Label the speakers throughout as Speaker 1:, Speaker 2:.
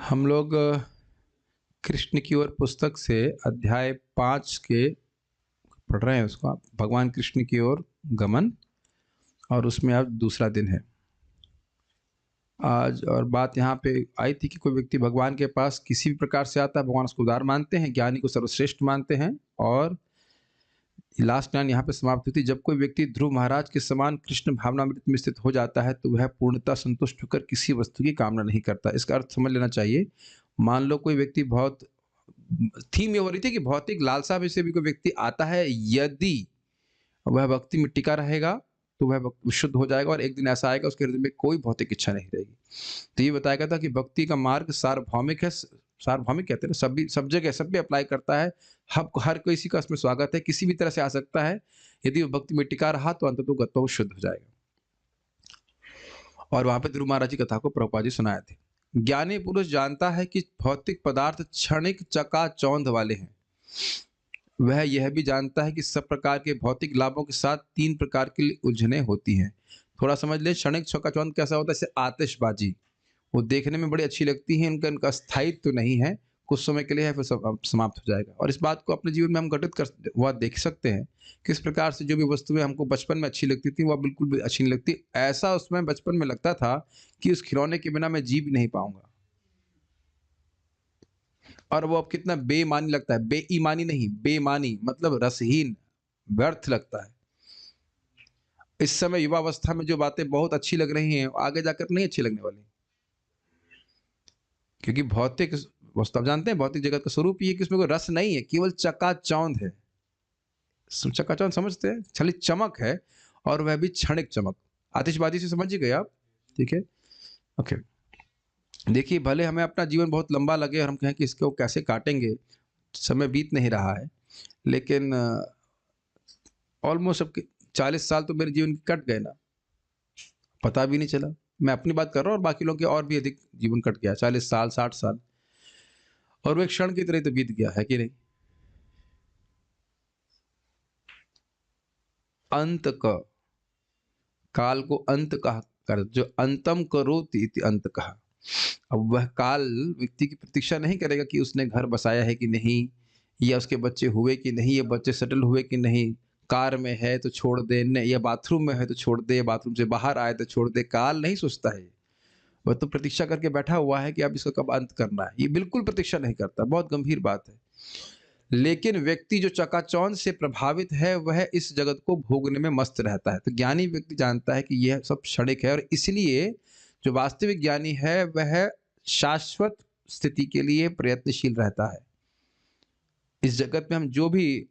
Speaker 1: हम लोग कृष्ण की ओर पुस्तक से अध्याय 5 के पढ़ रहे हैं उसको आप भगवान कृष्ण की ओर गमन और उसमें आज दूसरा दिन है। आज और बात यहाँ पे आई थी कि कोई व्यक्ति भगवान के पास किसी भी प्रकार से आता है, भगवान उसको उदार मानते हैं, ज्ञानी को सर्वश्रेष्ठ मानते हैं और लास्ट लाइन यहाँ पे समाप्त हुई थी, जब कोई व्यक्ति ध्रुव महाराज के समान कृष्ण भावनामृत में स्थित हो जाता है तो वह पूर्णतः संतुष्ट होकर किसी वस्तु की कामना नहीं करता। इसका अर्थ समझ लेना चाहिए। मान लो कोई व्यक्ति बहुत थीम ये हो रही थी कि भौतिक लालसा में से भी कोई व्यक्ति आता है, यदि वह भक्ति में टिका रहेगा तो वह शुद्ध हो जाएगा और एक दिन ऐसा आएगा उसके हृदय में कोई भौतिक इच्छा नहीं रहेगी। तो ये बताया गया था कि भक्ति का मार्ग सार्वभौमिक है, सार्वभौमिक कहते हैं ना, सभी सब जगह सब भी अप्लाई करता है। हर किसी का इसमें स्वागत है, किसी भी तरह से आ सकता है। यदि वो भक्ति में टिका रहा तो अंततः शुद्ध हो जाएगा। और वहां पे ध्रुव महाराज की कथा को प्रभुपाद जी सुनाए थे। ज्ञानी पुरुष जानता है कि भौतिक पदार्थ क्षणिक चकाचौंध वाले हैं। वह यह भी जानता है कि सब प्रकार के भौतिक लाभों के साथ 3 प्रकार की उलझनें होती हैं। थोड़ा समझ ले, क्षणिक चकाचौंध कैसा होता है? जैसे आतिशबाजी, वो देखने में बड़ी अच्छी लगती है, इनका स्थायित्व तो नहीं है, कुछ समय के लिए है, फिर समाप्त हो जाएगा। और इस बात को अपने जीवन में हम घटित कर वह देख सकते हैं किस प्रकार से जो भी वस्तुएं हमको बचपन में अच्छी लगती थी वह बिल्कुल भी अच्छी नहीं लगती। ऐसा उसमें बचपन में लगता था कि उस खिलौने के बिना मैं जी भी नहीं पाऊंगा, और वो अब कितना बेईमानी लगता है। बेईमानी नहीं, बेईमानी मतलब रसहीन, व्यर्थ लगता है। इस समय युवावस्था में जो बातें बहुत अच्छी लग रही हैं आगे जाकर नहीं अच्छी लगने वाली, क्योंकि भौतिक वस्तु आप जानते हैं भौतिक जगत का स्वरूप ये कि उसमें कोई रस नहीं है, केवल चकाचौंध है। चकाचौंध समझते हैं, खाली चमक है, और वह भी क्षणिक चमक। आतिशबाजी से समझ ही गए आप, ठीक है? ओके, देखिए भले हमें अपना जीवन बहुत लंबा लगे और हम कहें कि इसको कैसे काटेंगे, समय बीत नहीं रहा है, लेकिन ऑलमोस्ट अब 40 साल तो मेरे जीवन के कट गए ना, पता भी नहीं चला। मैं अपनी बात कर रहा हूँ और बाकी लोग के और भी अधिक जीवन कट गया, 40 साल 60 साल, और वो एक क्षण की तरह तो बीत गया है कि नहीं? अंत का काल को अंत कहा कर, जो अंतम करोति इति अंत कहा। अब वह काल व्यक्ति की प्रतीक्षा नहीं करेगा कि उसने घर बसाया है कि नहीं, या उसके बच्चे हुए कि नहीं, या बच्चे सेटल हुए कि नहीं, कार में है तो छोड़ दे, या बाथरूम में है तो छोड़ दे, बाथरूम से बाहर आए तो छोड़ दे। काल नहीं सोचता है, वह तो प्रतीक्षा करके बैठा हुआ है कि अब इसका कब अंत करना है। ये बिल्कुल प्रतीक्षा नहीं करता, बहुत गंभीर बात है। लेकिन व्यक्ति जो चकाचौंध से प्रभावित है वह इस जगत को भोगने में मस्त रहता है। तो ज्ञानी व्यक्ति जानता है कि यह सब क्षणिक है, और इसलिए जो वास्तविक ज्ञानी है वह शाश्वत स्थिति के लिए प्रयत्नशील रहता है। इस जगत में हम जो भी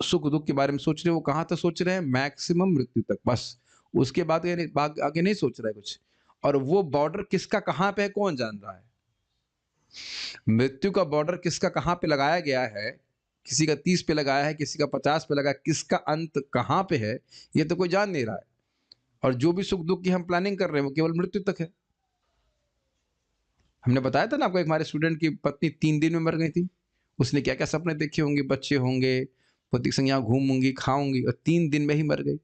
Speaker 1: सुख दुख के बारे में सोच रहे हैं वो कहाँ तक सोच रहे हैं? मैक्सिमम मृत्यु तक, बस। उसके बाद आगे नहीं सोच रहा है कुछ। और वो बॉर्डर किसका कहाँ पे है कौन जान रहा है? मृत्यु का बॉर्डर किसका कहाँ पे लगाया गया है? किसी का 30 पे लगाया है, किसी का 50 पे लगा है, किसका अंत कहाँ पे है ये तो कोई जान नहीं रहा है। और जो भी सुख दुख की हम प्लानिंग कर रहे हैं वो केवल मृत्यु तक है। हमने बताया था ना आपको, एक हमारे स्टूडेंट की पत्नी 3 दिन में मर गई थी। उसने क्या क्या सपने देखे होंगे, बच्चे होंगे, भौतिक संज्ञा, घूमूंगी खाऊंगी, और 3 दिन में ही मर गई।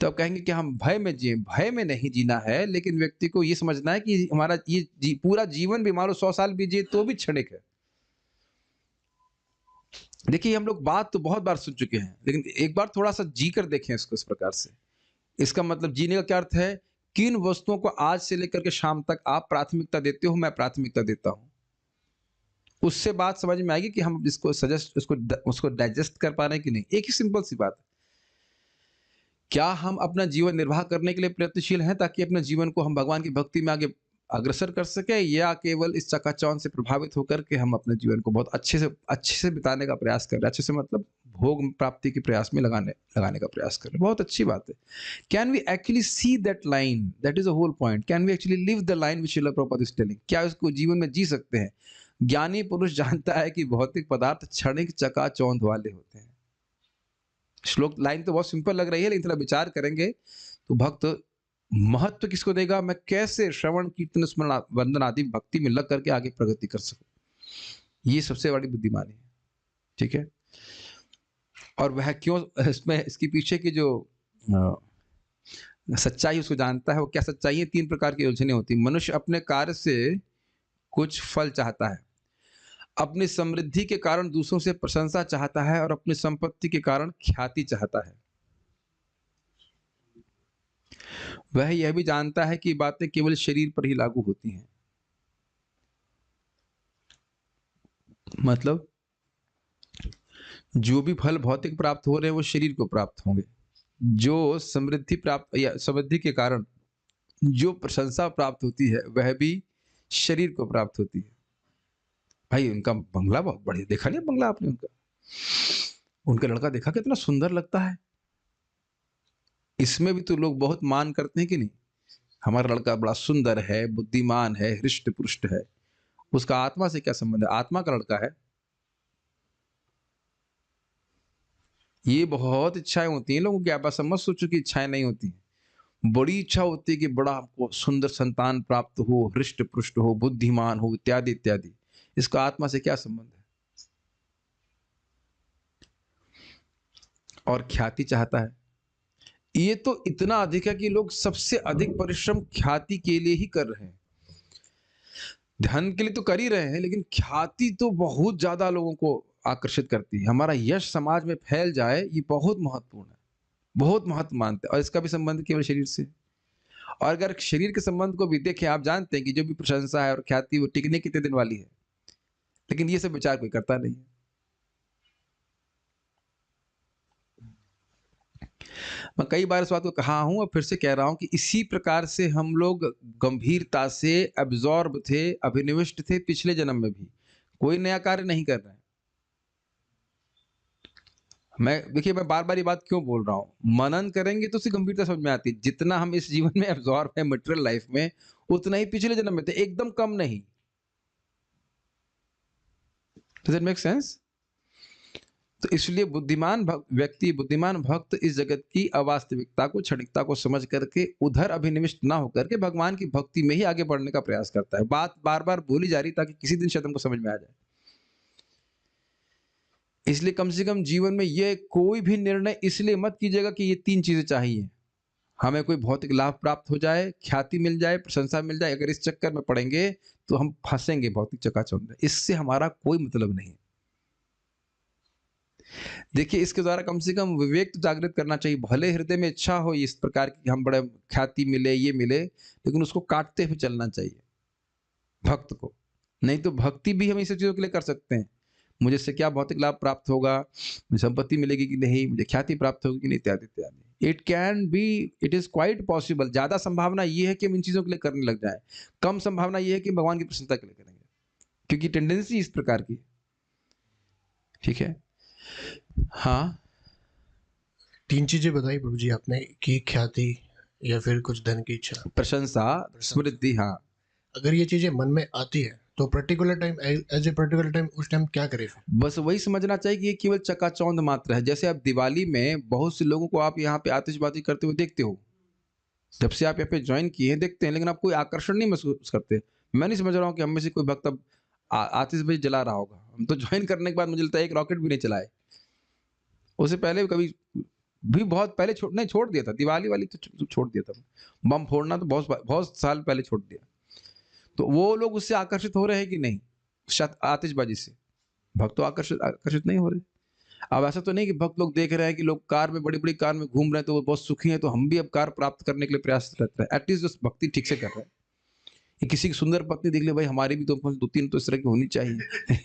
Speaker 1: तो अब कहेंगे कि हम भय में जिए, भय में नहीं जीना है, लेकिन व्यक्ति को ये समझना है कि हमारा ये पूरा जीवन भी मान लो 100 साल भी जिए तो भी क्षणिक है। देखिए हम लोग बात तो बहुत बार सुन चुके हैं, लेकिन एक बार थोड़ा सा जी कर देखें इसको इस प्रकार से। इसका मतलब जीने का क्या अर्थ है? किन वस्तुओं को आज से लेकर के शाम तक आप प्राथमिकता देते हो, मैं प्राथमिकता देता हूं। उससे बात समझ में आएगी कि हम इसको सजेस्ट उसको डाइजेस्ट कर पा रहे हैं कि नहीं। एक ही सिंपल सी बात है, क्या हम अपना जीवन निर्वाह करने के लिए प्रयत्नशील हैं ताकि अपने जीवन को हम भगवान की भक्ति में आगे अग्रसर कर सके, या केवल इस चकाचौंध से प्रभावित होकर के हम अपने जीवन को बहुत अच्छे से बिताने का प्रयास कर रहे हैं? अच्छे से मतलब भोग प्राप्ति के प्रयास में लगाने लगाने का प्रयास कर रहे हैं। बहुत अच्छी बात है। Can we actually see that line? That is the whole point. Can we actually live the line which Srila Prabhupada is telling? क्या इसको जीवन में जी सकते हैं? ज्ञानी पुरुष जानता है कि भौतिक पदार्थ क्षणिक चकाचौंध वाले होते हैं। श्लोक लाइन तो बहुत सिंपल लग रही है, लेकिन थोड़ा विचार करेंगे तो भक्त महत्व किसको देगा? मैं कैसे श्रवण कीर्तन स्मरण वंदन आदि भक्ति में लग करके आगे प्रगति कर सकूं, ये सबसे बड़ी बुद्धिमानी है। ठीक है? और वह क्यों, इसमें इसके पीछे की जो सच्चाई उसको जानता है। वो क्या सच्चाई है? 3 प्रकार की उलझनें होती हैं। मनुष्य अपने कार्य से कुछ फल चाहता है, अपनी समृद्धि के कारण दूसरों से प्रशंसा चाहता है और अपनी संपत्ति के कारण ख्याति चाहता है। वह यह भी जानता है कि बातें केवल शरीर पर ही लागू होती हैं। मतलब जो भी फल भौतिक प्राप्त हो रहे हैं वो शरीर को प्राप्त होंगे। जो समृद्धि प्राप्त या समृद्धि के कारण जो प्रशंसा प्राप्त होती है वह भी शरीर को प्राप्त होती है। भाई उनका बंगला बहुत बढ़िया, देखा नहीं बंगला आपने उनका? उनका लड़का देखा कितना सुंदर लगता है। इसमें भी तो लोग बहुत मान करते हैं कि नहीं? हमारा लड़का बड़ा सुंदर है, बुद्धिमान है, हृष्ट पुष्ट है। उसका आत्मा से क्या संबंध है? आत्मा का लड़का है। ये बहुत इच्छाएं होती हैं लोगों की, आप समझ सोचो कि इच्छाएं नहीं होती हैं। बड़ी इच्छा होती है कि बड़ा हमको सुंदर संतान प्राप्त हो, हृष्ट पुष्ट हो, बुद्धिमान हो, इत्यादि इत्यादि। इसका आत्मा से क्या संबंध है? और ख्याति चाहता है। ये तो इतना अधिक है कि लोग सबसे अधिक परिश्रम ख्याति के लिए ही कर रहे हैं। धन के लिए तो कर ही रहे हैं, लेकिन ख्याति तो बहुत ज्यादा लोगों को आकर्षित करती है। हमारा यश समाज में फैल जाए, ये बहुत महत्वपूर्ण है, बहुत महत्व मानते हैं। और इसका भी संबंध केवल शरीर से। और अगर शरीर के संबंध को भी देखें, आप जानते हैं कि जो भी प्रशंसा है और ख्याति वो टिकने कितने दिन वाली है, लेकिन ये सब विचार कोई करता नहीं है। मैं कई बार इस बात को कहा हूं और फिर से कह रहा हूं कि इसी प्रकार से हम लोग गंभीरता से एब्जॉर्ब थे, अभिनिविष्ट थे पिछले जन्म में भी। कोई नया कार्य नहीं कर रहे हैं। देखिए मैं बार बार ये बात क्यों बोल रहा हूं, मनन करेंगे तो उसकी गंभीरता समझ में आती है। जितना हम इस जीवन में एब्जॉर्ब है मटेरियल लाइफ में, उतना ही पिछले जन्म में थे, एकदम कम नहीं। Does it make sense? तो इसलिए बुद्धिमान व्यक्ति, बुद्धिमान भक्त इस जगत की अवास्तविकता को, क्षणिकता को समझ करके उधर अभिनिविष्ट ना होकर के भगवान की भक्ति में ही आगे बढ़ने का प्रयास करता है। बात बार बार बोली जा रही ताकि किसी दिन शायद हमको समझ में आ जाए। इसलिए कम से कम जीवन में ये कोई भी निर्णय इसलिए मत कीजिएगा कि ये 3 चीजें चाहिए। हमें कोई भौतिक लाभ प्राप्त हो जाए, ख्याति मिल जाए, प्रशंसा मिल जाए। अगर इस चक्कर में पड़ेंगे तो हम फंसेंगे भौतिक चकाचौंध में। इससे हमारा कोई मतलब नहीं। देखिए इसके द्वारा कम से कम विवेक तो जागृत करना चाहिए। भले हृदय में इच्छा हो इस प्रकार की, हम बड़े ख्याति मिले, ये मिले, लेकिन उसको काटते हुए चलना चाहिए भक्त को। नहीं तो भक्ति भी हम इस चीजों के लिए कर सकते हैं। मुझे इससे क्या भौतिक लाभ प्राप्त होगा, मुझे संपत्ति मिलेगी कि नहीं, मुझे ख्याति प्राप्त होगी कि नहीं, इत्यादि इत्यादि। It can be, it is quite possible. ज्यादा संभावना ये है कि हम इन चीजों के लिए करने लग जाए, कम संभावना ये है कि भगवान की प्रसन्नता के लिए करेंगे, क्योंकि टेंडेंसी इस प्रकार की। ठीक है, हाँ।
Speaker 2: 3 चीजें बताई प्रभु जी आपने, कि ख्याति या फिर कुछ धन की इच्छा,
Speaker 1: प्रशंसा, स्मृति। हाँ,
Speaker 2: अगर ये चीजें मन में आती है तो particular time, as a particular time, उस टाइम क्या करें फिर?
Speaker 1: बस वही समझना चाहिए कि ये केवल चकाचौंध मात्र है। जैसे आप दिवाली में बहुत से लोगों को आप यहाँ पे आतिशबाजी करते हुए देखते हो, जब से आप यहाँ पे ज्वाइन किए हैं देखते हैं, लेकिन आप कोई आकर्षण नहीं महसूस करते। मैं नहीं समझ रहा हूँ कि हम में से कोई भक्त अब आतिशबाजी जला रहा होगा। हम तो ज्वाइन करने के बाद मुझे लगता है एक रॉकेट भी नहीं चलाए। उससे पहले कभी भी बहुत पहले छोड़ दिया था। दिवाली वाली तो छोड़ दिया था। बम फोड़ना तो बहुत बहुत साल पहले छोड़ दिया। तो वो लोग उससे आकर्षित हो रहे हैं कि नहीं, आतिशबाजी से? भक्त तो आकर्षित आकर्षित नहीं हो रहे। अब ऐसा तो नहीं कि भक्त लोग देख रहे हैं कि लोग कार में, बड़ी बड़ी कार में घूम रहे हैं तो वो बहुत सुखी हैं, तो हम भी अब कार प्राप्त करने के लिए प्रयास रहता है। एटलीस्ट जो भक्ति ठीक से कर रहे हैं। ये किसी की सुंदर पत्नी देख ले, भाई हमारी भी तो 2-3 तो इस तरह की होनी चाहिए।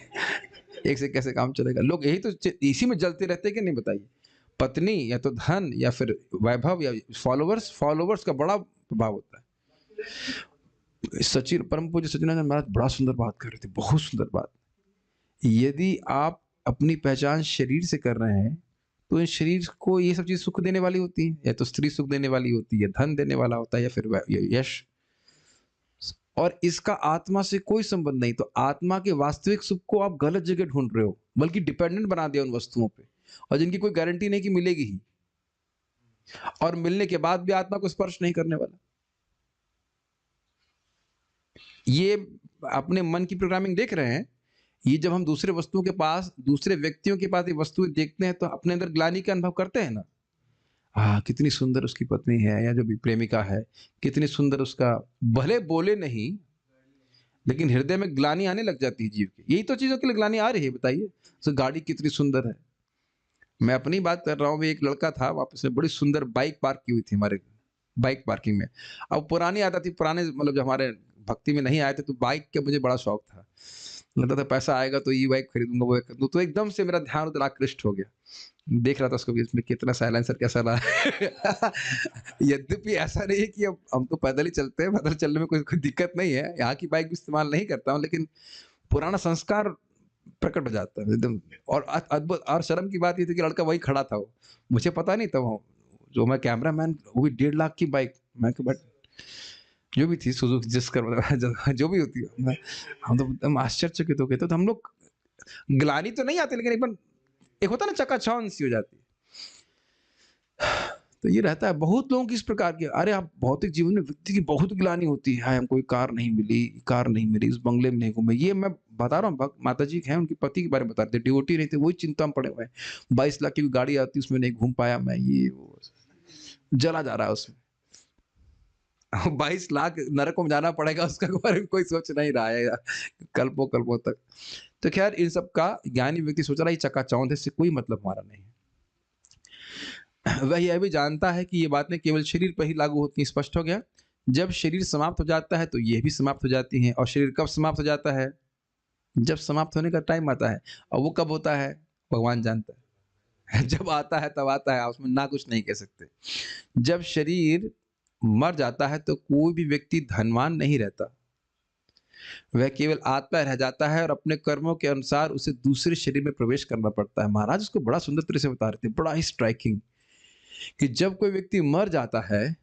Speaker 1: एक से कैसे काम चलेगा? लोग यही तो इसी में जलते रहते हैं कि नहीं, बताइए? पत्नी या तो धन या फिर वैभव या फॉलोवर्स। फॉलोवर्स का बड़ा प्रभाव होता है। सचिन, परम पूज्य सचिदानंद महाराज बड़ा सुंदर बात कर रहे थे, बहुत सुंदर बात। यदि आप अपनी पहचान शरीर से कर रहे हैं तो इस शरीर को ये सब चीज सुख देने वाली होती है, या तो स्त्री सुख देने वाली होती है, धन देने वाला होता है, या फिर यश। और इसका आत्मा से कोई संबंध नहीं। तो आत्मा के वास्तविक सुख को आप गलत जगह ढूंढ रहे हो, बल्कि डिपेंडेंट बना दिया उन वस्तुओं पे, और जिनकी कोई गारंटी नहीं कि मिलेगी ही, और मिलने के बाद भी आत्मा को स्पर्श नहीं करने वाला। ये अपने मन की प्रोग्रामिंग देख रहे हैं। ये जब हम दूसरे वस्तुओं के पास, दूसरे व्यक्तियों के पास ये वस्तुएं देखते हैं तो अपने अंदर ग्लानि का अनुभव करते हैं ना। हाँ, कितनी सुंदर उसकी पत्नी है या जो भी प्रेमिका है, कितनी सुंदर उसका, भले बोले नहीं, लेकिन हृदय में ग्लानि आने लग जाती है जीव की। यही तो चीज़ों के लिए ग्लानि आ रही है, बताइए। सो गाड़ी कितनी सुंदर है। मैं अपनी बात कर रहा हूँ, अभी एक लड़का था, वहाँ पे उसने बड़ी सुंदर बाइक पार्क की हुई थी हमारे बाइक पार्किंग में। अब पुरानी आदत थी, पुराने मतलब जब हमारे भक्ति में नहीं आए थे, तो बाइक का मुझे बड़ा शौक था। लगता था पैसा आएगा तो ई-बाइक खरीदूँगा, वो खरीदूँ, तो एकदम से मेरा ध्यान उधर आकृष्ट हो गया। देख रहा था उसको कि इसमें कितना साइलेंसर कैसा रहा है। यद्यपि ऐसा नहीं है कि अब हम तो पैदल ही चलते हैं, पैदल चलने में कोई दिक्कत नहीं है। यहाँ की बाइक भी इस्तेमाल नहीं करता हूँ, लेकिन पुराना संस्कार प्रकट हो जाता है एकदम। और अद्भुत और शर्म की बात ये थी कि लड़का वहीं खड़ा था वो। मुझे पता नहीं था वो, जो मैं कैमरामैन, वो भी 1.5 लाख की बाइक। मैं कहा बट जो भी थी सुज़ुकी जिस्कर जो भी होती है, मैं हम तो एकदम आश्चर्यचकित हो गए थे। तो हम लोग, ग्लानि तो नहीं आती, लेकिन एक बार एक होता है ना, चकाचौंध सी हो जाती है। तो ये रहता है बहुत लोगों की इस प्रकार की, अरे आप भौतिक जीवन में व्यक्ति की बहुत ग्लानि होती है, हमको ये कार नहीं मिली, इस बंगले में नहीं घूमे। ये मैं बता रहा हूँ, भक्त माता जी हैं, उनके पति के बारे में बता रहे थे, डिवोटी नहीं थे, वही चिंता में पड़े हुए हैं। 22 लाख की भी गाड़ी आती, उसमें नहीं घूम पाया मैं, ये वो जला जा रहा है उसमें। 22 लाख नरक में जाना पड़ेगा, उसका बारे में कोई सोच नहीं रहा है यार, कल्पों कल्पों तक। तो खैर इन सब का ज्ञानी व्यक्ति सोच रहा है ये चकाचौंध है, इससे कोई मतलब हमारा नहीं है। वह यह भी जानता है कि ये बातें केवल शरीर पर ही लागू होती हैं। स्पष्ट हो गया। जब शरीर समाप्त हो जाता है तो ये भी समाप्त हो जाती हैं। और शरीर कब समाप्त हो जाता है? जब समाप्त होने का टाइम आता है। और वो कब होता है? भगवान जानता है। जब आता है तब आता है, उसमें ना कुछ नहीं कह सकते। जब शरीर मर जाता है तो कोई भी व्यक्ति धनवान नहीं रहता, वह केवल आत्मा रह जाता है और अपने कर्मों के अनुसार उसे दूसरे शरीर में प्रवेश करना पड़ता है। महाराज इसको बड़ा सुंदर तरह से बता रहे थे, बड़ा ही स्ट्राइकिंग, कि जब कोई व्यक्ति मर जाता है,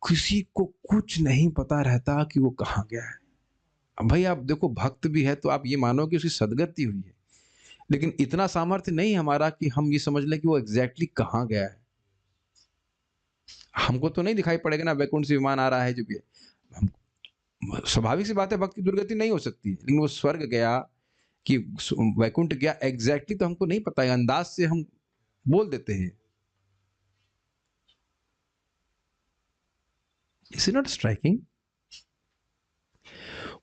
Speaker 1: किसी को कुछ नहीं पता रहता कि वो कहाँ गया है। अब भाई आप देखो, भक्त भी है तो आप ये मानो कि उसकी सदगति हुई है, लेकिन इतना सामर्थ्य नहीं हमारा कि हम ये समझ लें कि वो एग्जैक्टली कहाँ गया है। हमको तो नहीं दिखाई पड़ेगा ना, वैकुंठ से विमान आ रहा है जो भी है। हम, स्वाभाविक सी बात है, भक्त की दुर्गति नहीं हो सकती, लेकिन वो स्वर्ग गया कि वैकुंठ गया, एग्जैक्टली तो हमको नहीं पता है, अंदाज से हम बोल देते हैं। Is it not striking?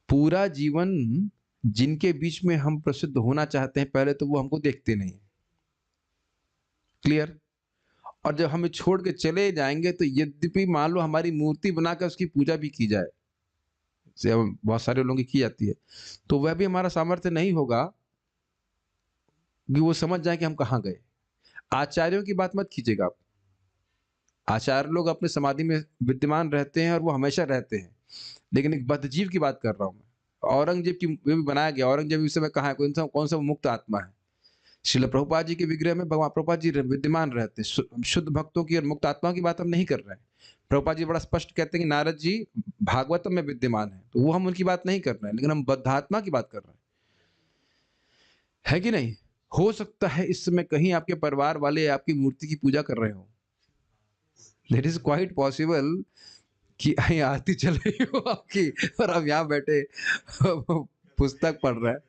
Speaker 1: पूरा जीवन जिनके बीच में हम प्रसिद्ध होना चाहते हैं, पहले तो वो हमको देखते नहीं। क्लियर? और जब हमें छोड़ के चले जाएंगे तो यद्यपि मान लो हमारी मूर्ति बनाकर उसकी पूजा भी की जाए, जैसे बहुत सारे लोगों की जाती है, तो वह भी हमारा सामर्थ्य नहीं होगा कि वो समझ जाए कि हम कहाँ गए। आचार्यों की बात मत कीजिएगा आप। आचार्य लोग अपने समाधि में विद्यमान रहते हैं और वो हमेशा रहते हैं, लेकिन एक बद्धजीव की बात कर रहा हूं मैं। औरंगजेब की वे भी बनाया गया, औरंगजेब इस समय कहाँ है? कौन सा मुक्त आत्मा है? श्रील प्रभुपाद जी के विग्रह में भगवान प्रभुपाद जी विद्यमान रहते हैं। शुद्ध भक्तों की और मुक्त आत्माओं की बात हम नहीं कर रहे हैं। प्रभुपाद जी बड़ा स्पष्ट कहते हैं कि नारद जी भागवतम में विद्यमान है, तो वो हम उनकी बात नहीं कर रहे हैं, लेकिन हम बद्धात्मा की बात कर रहे हैं, है कि नहीं? हो सकता है इस समय कहीं आपके परिवार वाले आपकी मूर्ति की पूजा कर रहे हो। दैट इज क्वाइट पॉसिबल कि અહીં आरती चल रही हो आपकी और आप यहाँ बैठे पुस्तक पढ़ रहे हैं।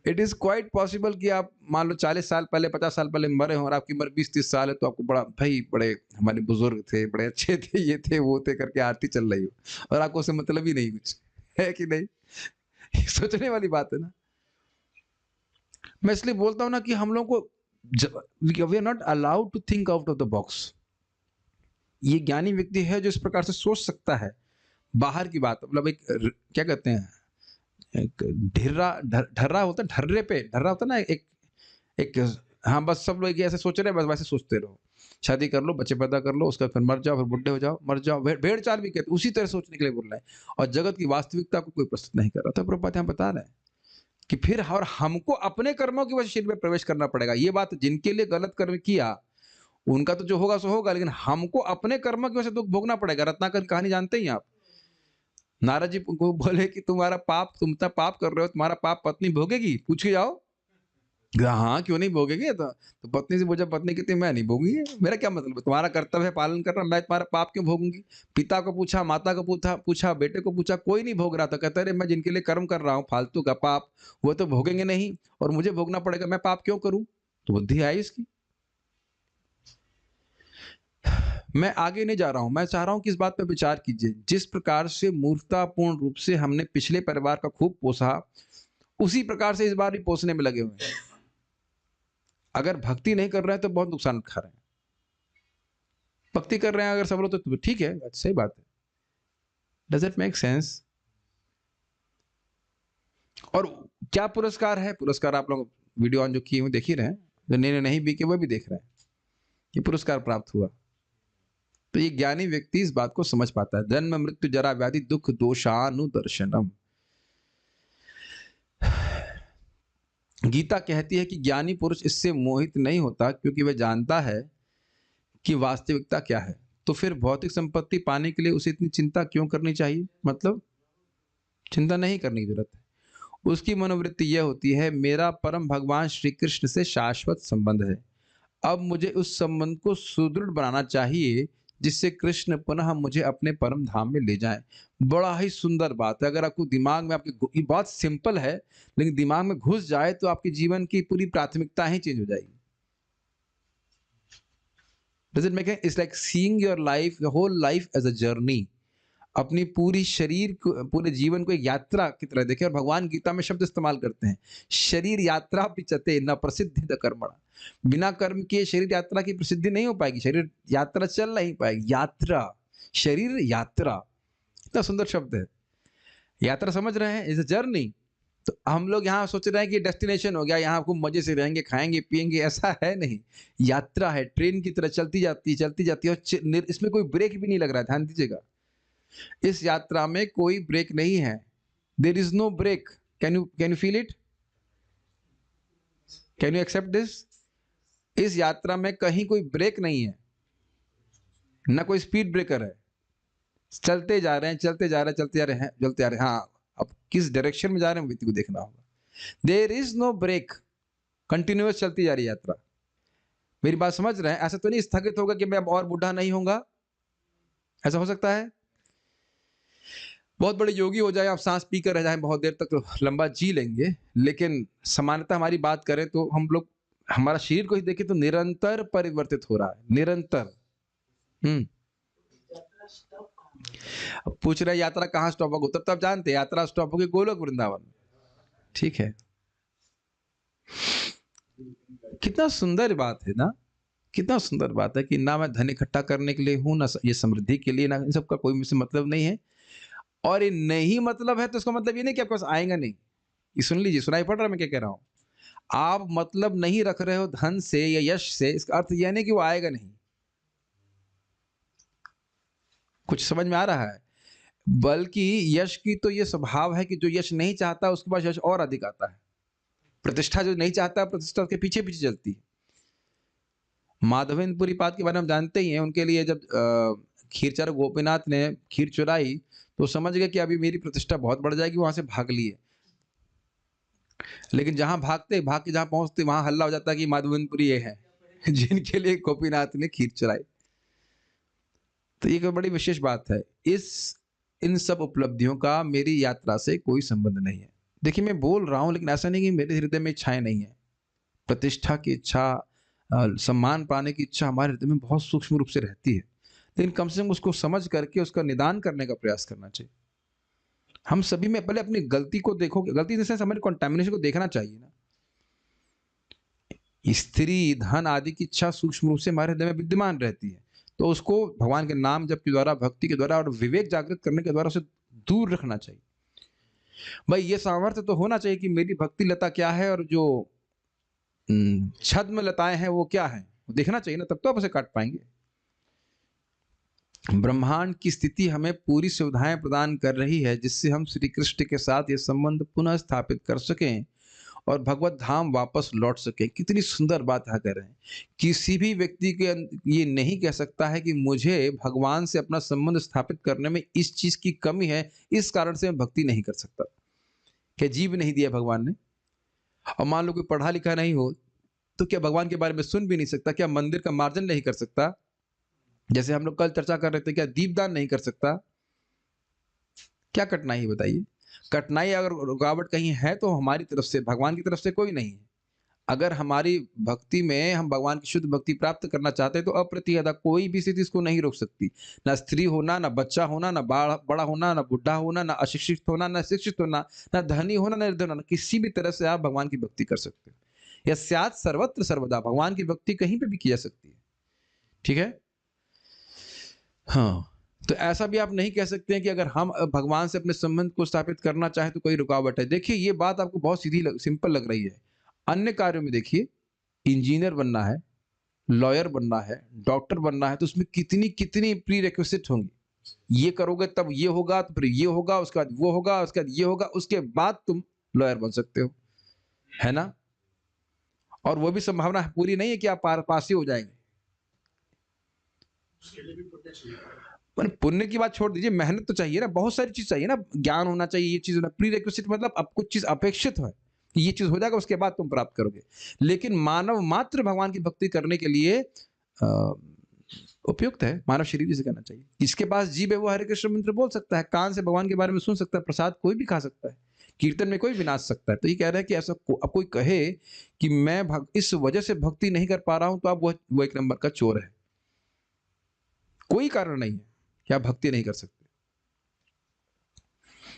Speaker 1: इट इज क्वाइट पॉसिबल कि आप मान लो 40 साल पहले, 50 साल पहले मरे हो और आपकी उम्र 20-30 साल है, तो आपको बड़ा भाई, बड़े हमारे बुजुर्ग थे, बड़े अच्छे थे, ये थे वो थे करके आरती चल रही हो और आपको उससे मतलब ही नहीं कुछ, है कि नहीं? ये सोचने वाली बात है ना। मैं इसलिए बोलता हूँ ना कि हम लोग को, we are not allowed to think out of the box. ये ज्ञानी व्यक्ति है जो इस प्रकार से सोच सकता है, बाहर की बात, मतलब एक क्या कहते हैं, एक ढर्रा होता है, ढर्रा होता है ना, एक एक हाँ, बस सब लोग ऐसे सोच रहे हैं, बस वैसे सोचते रहो। शादी कर लो, बच्चे पैदा कर लो, उसका फिर मर जाओ, फिर बुढ़े हो जाओ, मर जाओ। भेड़ चाल भी कहते, उसी तरह सोचने के लिए बोल रहे हैं, और जगत की वास्तविकता को कोई प्रस्तुत नहीं कर रहा। तो प्रभुपाद यहाँ बता रहे हैं कि फिर और हमको अपने कर्मों की वजह से शरीर में प्रवेश करना पड़ेगा। ये बात जिनके लिए गलत कर्म किया उनका तो जो होगा सो होगा, लेकिन हमको अपने कर्म की वजह से दुख भोगना पड़ेगा। रत्नाकर की कहानी जानते ही आप। नारद जी को बोले कि तुम इतना पाप कर रहे हो, तुम्हारा पाप पत्नी भोगेगी? पूछ के जाओ। हाँ, क्यों नहीं भोगेगी? तो पत्नी से पूछा, पत्नी कहती मैं नहीं भोगूंगी, मेरा क्या मतलब है, तुम्हारा कर्तव्य है पालन करना, मैं तुम्हारा पाप क्यों भोगूंगी? पिता को पूछा, माता को पूछा, बेटे को पूछा, कोई नहीं भोग रहा था। कहता अरे मैं जिनके लिए कर्म कर रहा हूँ फालतू का पाप, वो तो भोगेंगे नहीं और मुझे भोगना पड़ेगा, मैं पाप क्यों करूं? तो बुद्धि आई इसकी। मैं आगे नहीं जा रहा हूं, मैं चाह रहा हूं कि इस बात पर विचार कीजिए। जिस प्रकार से मूर्खतापूर्ण रूप से हमने पिछले परिवार का खूब पोसा, उसी प्रकार से इस बार भी पोसने में लगे हुए हैं। अगर भक्ति नहीं कर रहे हैं तो बहुत नुकसान उठा रहे हैं। भक्ति कर रहे हैं अगर सब लोग तो ठीक है, सही बात है। Does it make sense? और क्या पुरस्कार है? पुरस्कार आप लोग वीडियो ऑन जो किए हुए देख ही रहे हैं, जो नहीं भी किए वो भी देख रहे हैं कि पुरस्कार प्राप्त हुआ। तो ये ज्ञानी व्यक्ति इस बात को समझ पाता है। जन्म मृत्यु जरा व्याधि दुख दोषानुदर्शनम। गीता कहती है कि ज्ञानी पुरुष इससे मोहित नहीं होता, क्योंकि वह जानता है कि वास्तविकता क्या है। तो फिर भौतिक संपत्ति पाने के लिए उसे इतनी चिंता क्यों करनी चाहिए? मतलब चिंता नहीं करने की जरूरत है। उसकी मनोवृत्ति यह होती है, मेरा परम भगवान श्री कृष्ण से शाश्वत संबंध है, अब मुझे उस संबंध को सुदृढ़ बनाना चाहिए, जिससे कृष्ण पुनः मुझे अपने परम धाम में ले जाएं। बड़ा ही सुंदर बात है। अगर आपको दिमाग में ये बहुत सिंपल है, लेकिन दिमाग में घुस जाए तो आपके जीवन की पूरी प्राथमिकता ही चेंज हो जाएगी। Does it make sense? It's like seeing your life, your whole life as a journey. अपनी पूरी शरीर को, पूरे जीवन को एक यात्रा की तरह देखें। और भगवान गीता में शब्द इस्तेमाल करते हैं, शरीर यात्रा पिचते न प्रसिद्धि कर्मणा। बिना कर्म किए शरीर यात्रा की प्रसिद्धि नहीं हो पाएगी, शरीर यात्रा चल नहीं पाएगी। यात्रा, शरीर यात्रा, इतना सुंदर शब्द है। यात्रा समझ रहे हैं? Is a journey. तो हम लोग यहाँ सोच रहे हैं कि डेस्टिनेशन हो गया, यहाँ खूब मजे से रहेंगे, खाएंगे पिएंगे, ऐसा है नहीं। यात्रा है, ट्रेन की तरह चलती जाती है और इसमें कोई ब्रेक भी नहीं लग रहा है। ध्यान दीजिएगा, इस यात्रा में कोई ब्रेक नहीं है। There is no break. Can you feel it? Can you accept this? इस यात्रा में कहीं कोई ब्रेक नहीं है, ना कोई स्पीड ब्रेकर है। चलते जा रहे हैं, चलते जा रहे हैं, चलते जा रहे हैं, चलते जा रहे हैं। हाँ, अब किस डायरेक्शन में जा रहे हैं व्यक्ति को देखना होगा। There is no break, continuous चलती जा रही यात्रा। मेरी बात समझ रहे हैं? ऐसा तो नहीं स्थगित होगा कि मैं अब और बूढ़ा नहीं होऊंगा, ऐसा हो सकता है? बहुत बड़े योगी हो जाए, आप सांस पी कर रह जाए बहुत देर तक, तो लंबा जी लेंगे, लेकिन सामान्यतः हमारी बात करें तो हम लोग, हमारा शरीर को ही देखें तो निरंतर परिवर्तित हो रहा है, निरंतर। अब पूछ रहे यात्रा कहाँ स्टॉप होगा? तब जानते हैं यात्रा स्टॉप होगी गोलोक वृंदावन। ठीक है, कितना सुंदर बात है ना, कितना सुंदर बात है कि ना मैं धन इकट्ठा करने के लिए हूं, ना ये समृद्धि के लिए, ना इन सबका कोई मुझसे मतलब नहीं है। और ये नहीं मतलब है तो इसका मतलब ये नहीं कि आपके पास आएगा नहीं। ये सुन लीजिए, सुनाई पड़ रहा है मैं क्या कह रहा हूं? आप मतलब नहीं रख रहे हो धन से या यश से, इसका अर्थ यह नहीं कि वो आएगा नहीं। कुछ समझ में आ रहा है? बल्कि यश की तो ये स्वभाव है कि जो यश नहीं चाहता उसके पास यश और अधिक आता है। प्रतिष्ठा जो नहीं चाहता, प्रतिष्ठा के पीछे पीछे चलती है। माधवेंद्रपुरी पाद के बारे में जानते ही हैं। उनके लिए जब खीरचर गोपीनाथ ने खीर चुराई तो समझ गए कि अभी मेरी प्रतिष्ठा बहुत बढ़ जाएगी, वहां से भाग लिए। लेकिन जहां भागते भाग के जहां पहुंचते वहां हल्ला हो जाता है कि माधवेंद्रपुरी ये है जिनके लिए गोपीनाथ ने खीर चुराई। तो ये कोई बड़ी विशेष बात है। इन सब उपलब्धियों का मेरी यात्रा से कोई संबंध नहीं है। देखिए, मैं बोल रहा हूं, लेकिन ऐसा नहीं कि मेरे हृदय में इच्छाएं नहीं है। प्रतिष्ठा की इच्छा, सम्मान पाने की इच्छा हमारे हृदय में बहुत सूक्ष्म रूप से रहती है, लेकिन कम से कम उसको समझ करके उसका निदान करने का प्रयास करना चाहिए। हम सभी में पहले अपनी गलती को देखो, गलती जैसे हमारे कंटामिनेशन को देखना चाहिए ना। स्त्री, धन आदि की इच्छा सूक्ष्म रूप से हमारे हृदय में विद्यमान रहती है, तो उसको भगवान के नाम जप के द्वारा, भक्ति के द्वारा और विवेक जागृत करने के द्वारा उसे दूर रखना चाहिए। भाई, ये सामर्थ्य तो होना चाहिए कि मेरी भक्ति लता क्या है और जो छद्म लताएं हैं वो क्या है, देखना चाहिए ना, तब तो आप उसे काट पाएंगे। ब्रह्मांड की स्थिति हमें पूरी सुविधाएं प्रदान कर रही है, जिससे हम श्री कृष्ण के साथ ये संबंध पुनः स्थापित कर सकें और भगवत धाम वापस लौट सके। कितनी सुंदर बात है कह रहे हैं। किसी भी व्यक्ति के ये नहीं कह सकता है कि मुझे भगवान से अपना संबंध स्थापित करने में इस चीज की कमी है, इस कारण से मैं भक्ति नहीं कर सकता। क्या जीव नहीं दिया भगवान ने? और मान लो कोई पढ़ा लिखा नहीं हो तो क्या भगवान के बारे में सुन भी नहीं सकता? क्या मंदिर का मार्जन नहीं कर सकता? जैसे हम लोग कल चर्चा कर रहे थे, क्या दीपदान नहीं कर सकता? क्या कठिनाई है बताइए? कठिनाई अगर रुकावट कहीं है तो हमारी तरफ से, भगवान की तरफ से कोई नहीं है। अगर हमारी भक्ति में हम भगवान की शुद्ध भक्ति प्राप्त करना चाहते हैं तो अप्रतिहता कोई भी स्थिति इसको नहीं रोक सकती। ना स्त्री होना, ना बच्चा होना, ना बड़ा होना, ना बुढ़ा होना, ना अशिक्षित होना, ना शिक्षित होना, ना धनी होना, ना निर्धन होना, किसी भी तरह से आप भगवान की भक्ति कर सकते हो। यस्यात् सर्वत्र सर्वदा, भगवान की भक्ति कहीं पे भी की जा सकती है। ठीक है। हाँ, तो ऐसा भी आप नहीं कह सकते हैं कि अगर हम भगवान से अपने संबंध को स्थापित करना चाहें तो कोई रुकावट है। देखिए ये बात आपको बहुत सीधी सिंपल लग रही है। अन्य कार्यों में देखिए, इंजीनियर बनना है, लॉयर बनना है, डॉक्टर बनना है, तो उसमें कितनी कितनी प्री रिक्विजिट होंगी। ये करोगे तब ये होगा, तो फिर ये होगा, उसके बाद वो होगा, उसके बाद ये होगा, उसके बाद तुम लॉयर बन सकते हो, है ना। और वो भी संभावना पूरी नहीं है कि आप पास ही हो जाएंगे। पर पुण्य की बात छोड़ दीजिए, मेहनत तो चाहिए ना, बहुत सारी चीज चाहिए ना, ज्ञान होना चाहिए, ये चीज होना, प्री रिक्विजिट मतलब अब कुछ चीज अपेक्षित है कि ये चीज हो जाएगा, उसके बाद तुम प्राप्त करोगे। लेकिन मानव मात्र भगवान की भक्ति करने के लिए उपयुक्त है, मानव शरीर जिसे कहना चाहिए। इसके पास जीभ है वो हरे कृष्ण मंत्र बोल सकता है, कान से भगवान के बारे में सुन सकता है, प्रसाद कोई भी खा सकता है, कीर्तन में कोई भी नाच सकता है। तो ये कह रहे हैं कि ऐसा अब कोई कहे कि मैं इस वजह से भक्ति नहीं कर पा रहा हूं, तो अब वो एक नंबर का चोर है। कोई कारण नहीं है कि आप भक्ति नहीं कर सकते।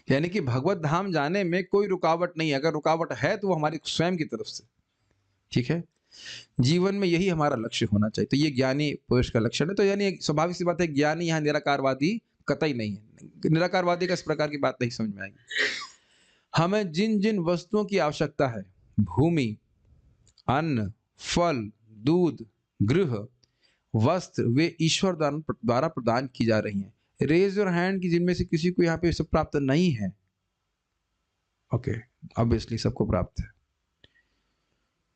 Speaker 1: यानी कि भगवत धाम जाने में कोई रुकावट नहीं है, अगर रुकावट है तो वो हमारी स्वयं की तरफ से। ठीक है। जीवन में यही हमारा लक्ष्य होना चाहिए। तो ये ज्ञानी पुरुष का लक्षण है। तो यानी स्वाभाविक सी बात है, ज्ञानी यहाँ निराकारवादी कतई नहीं है। निराकारवादी का इस प्रकार की बात नहीं समझ में आएगी। हमें जिन जिन वस्तुओं की आवश्यकता है, भूमि, अन्न, फल, दूध, गृह, वस्त्र, वे ईश्वर द्वारा प्रदान की जा रही हैं। रेज योर हैंड कि जिनमें से किसी को यहाँ पे सब प्राप्त नहीं है। ओके, ऑब्वियसली सबको प्राप्त है।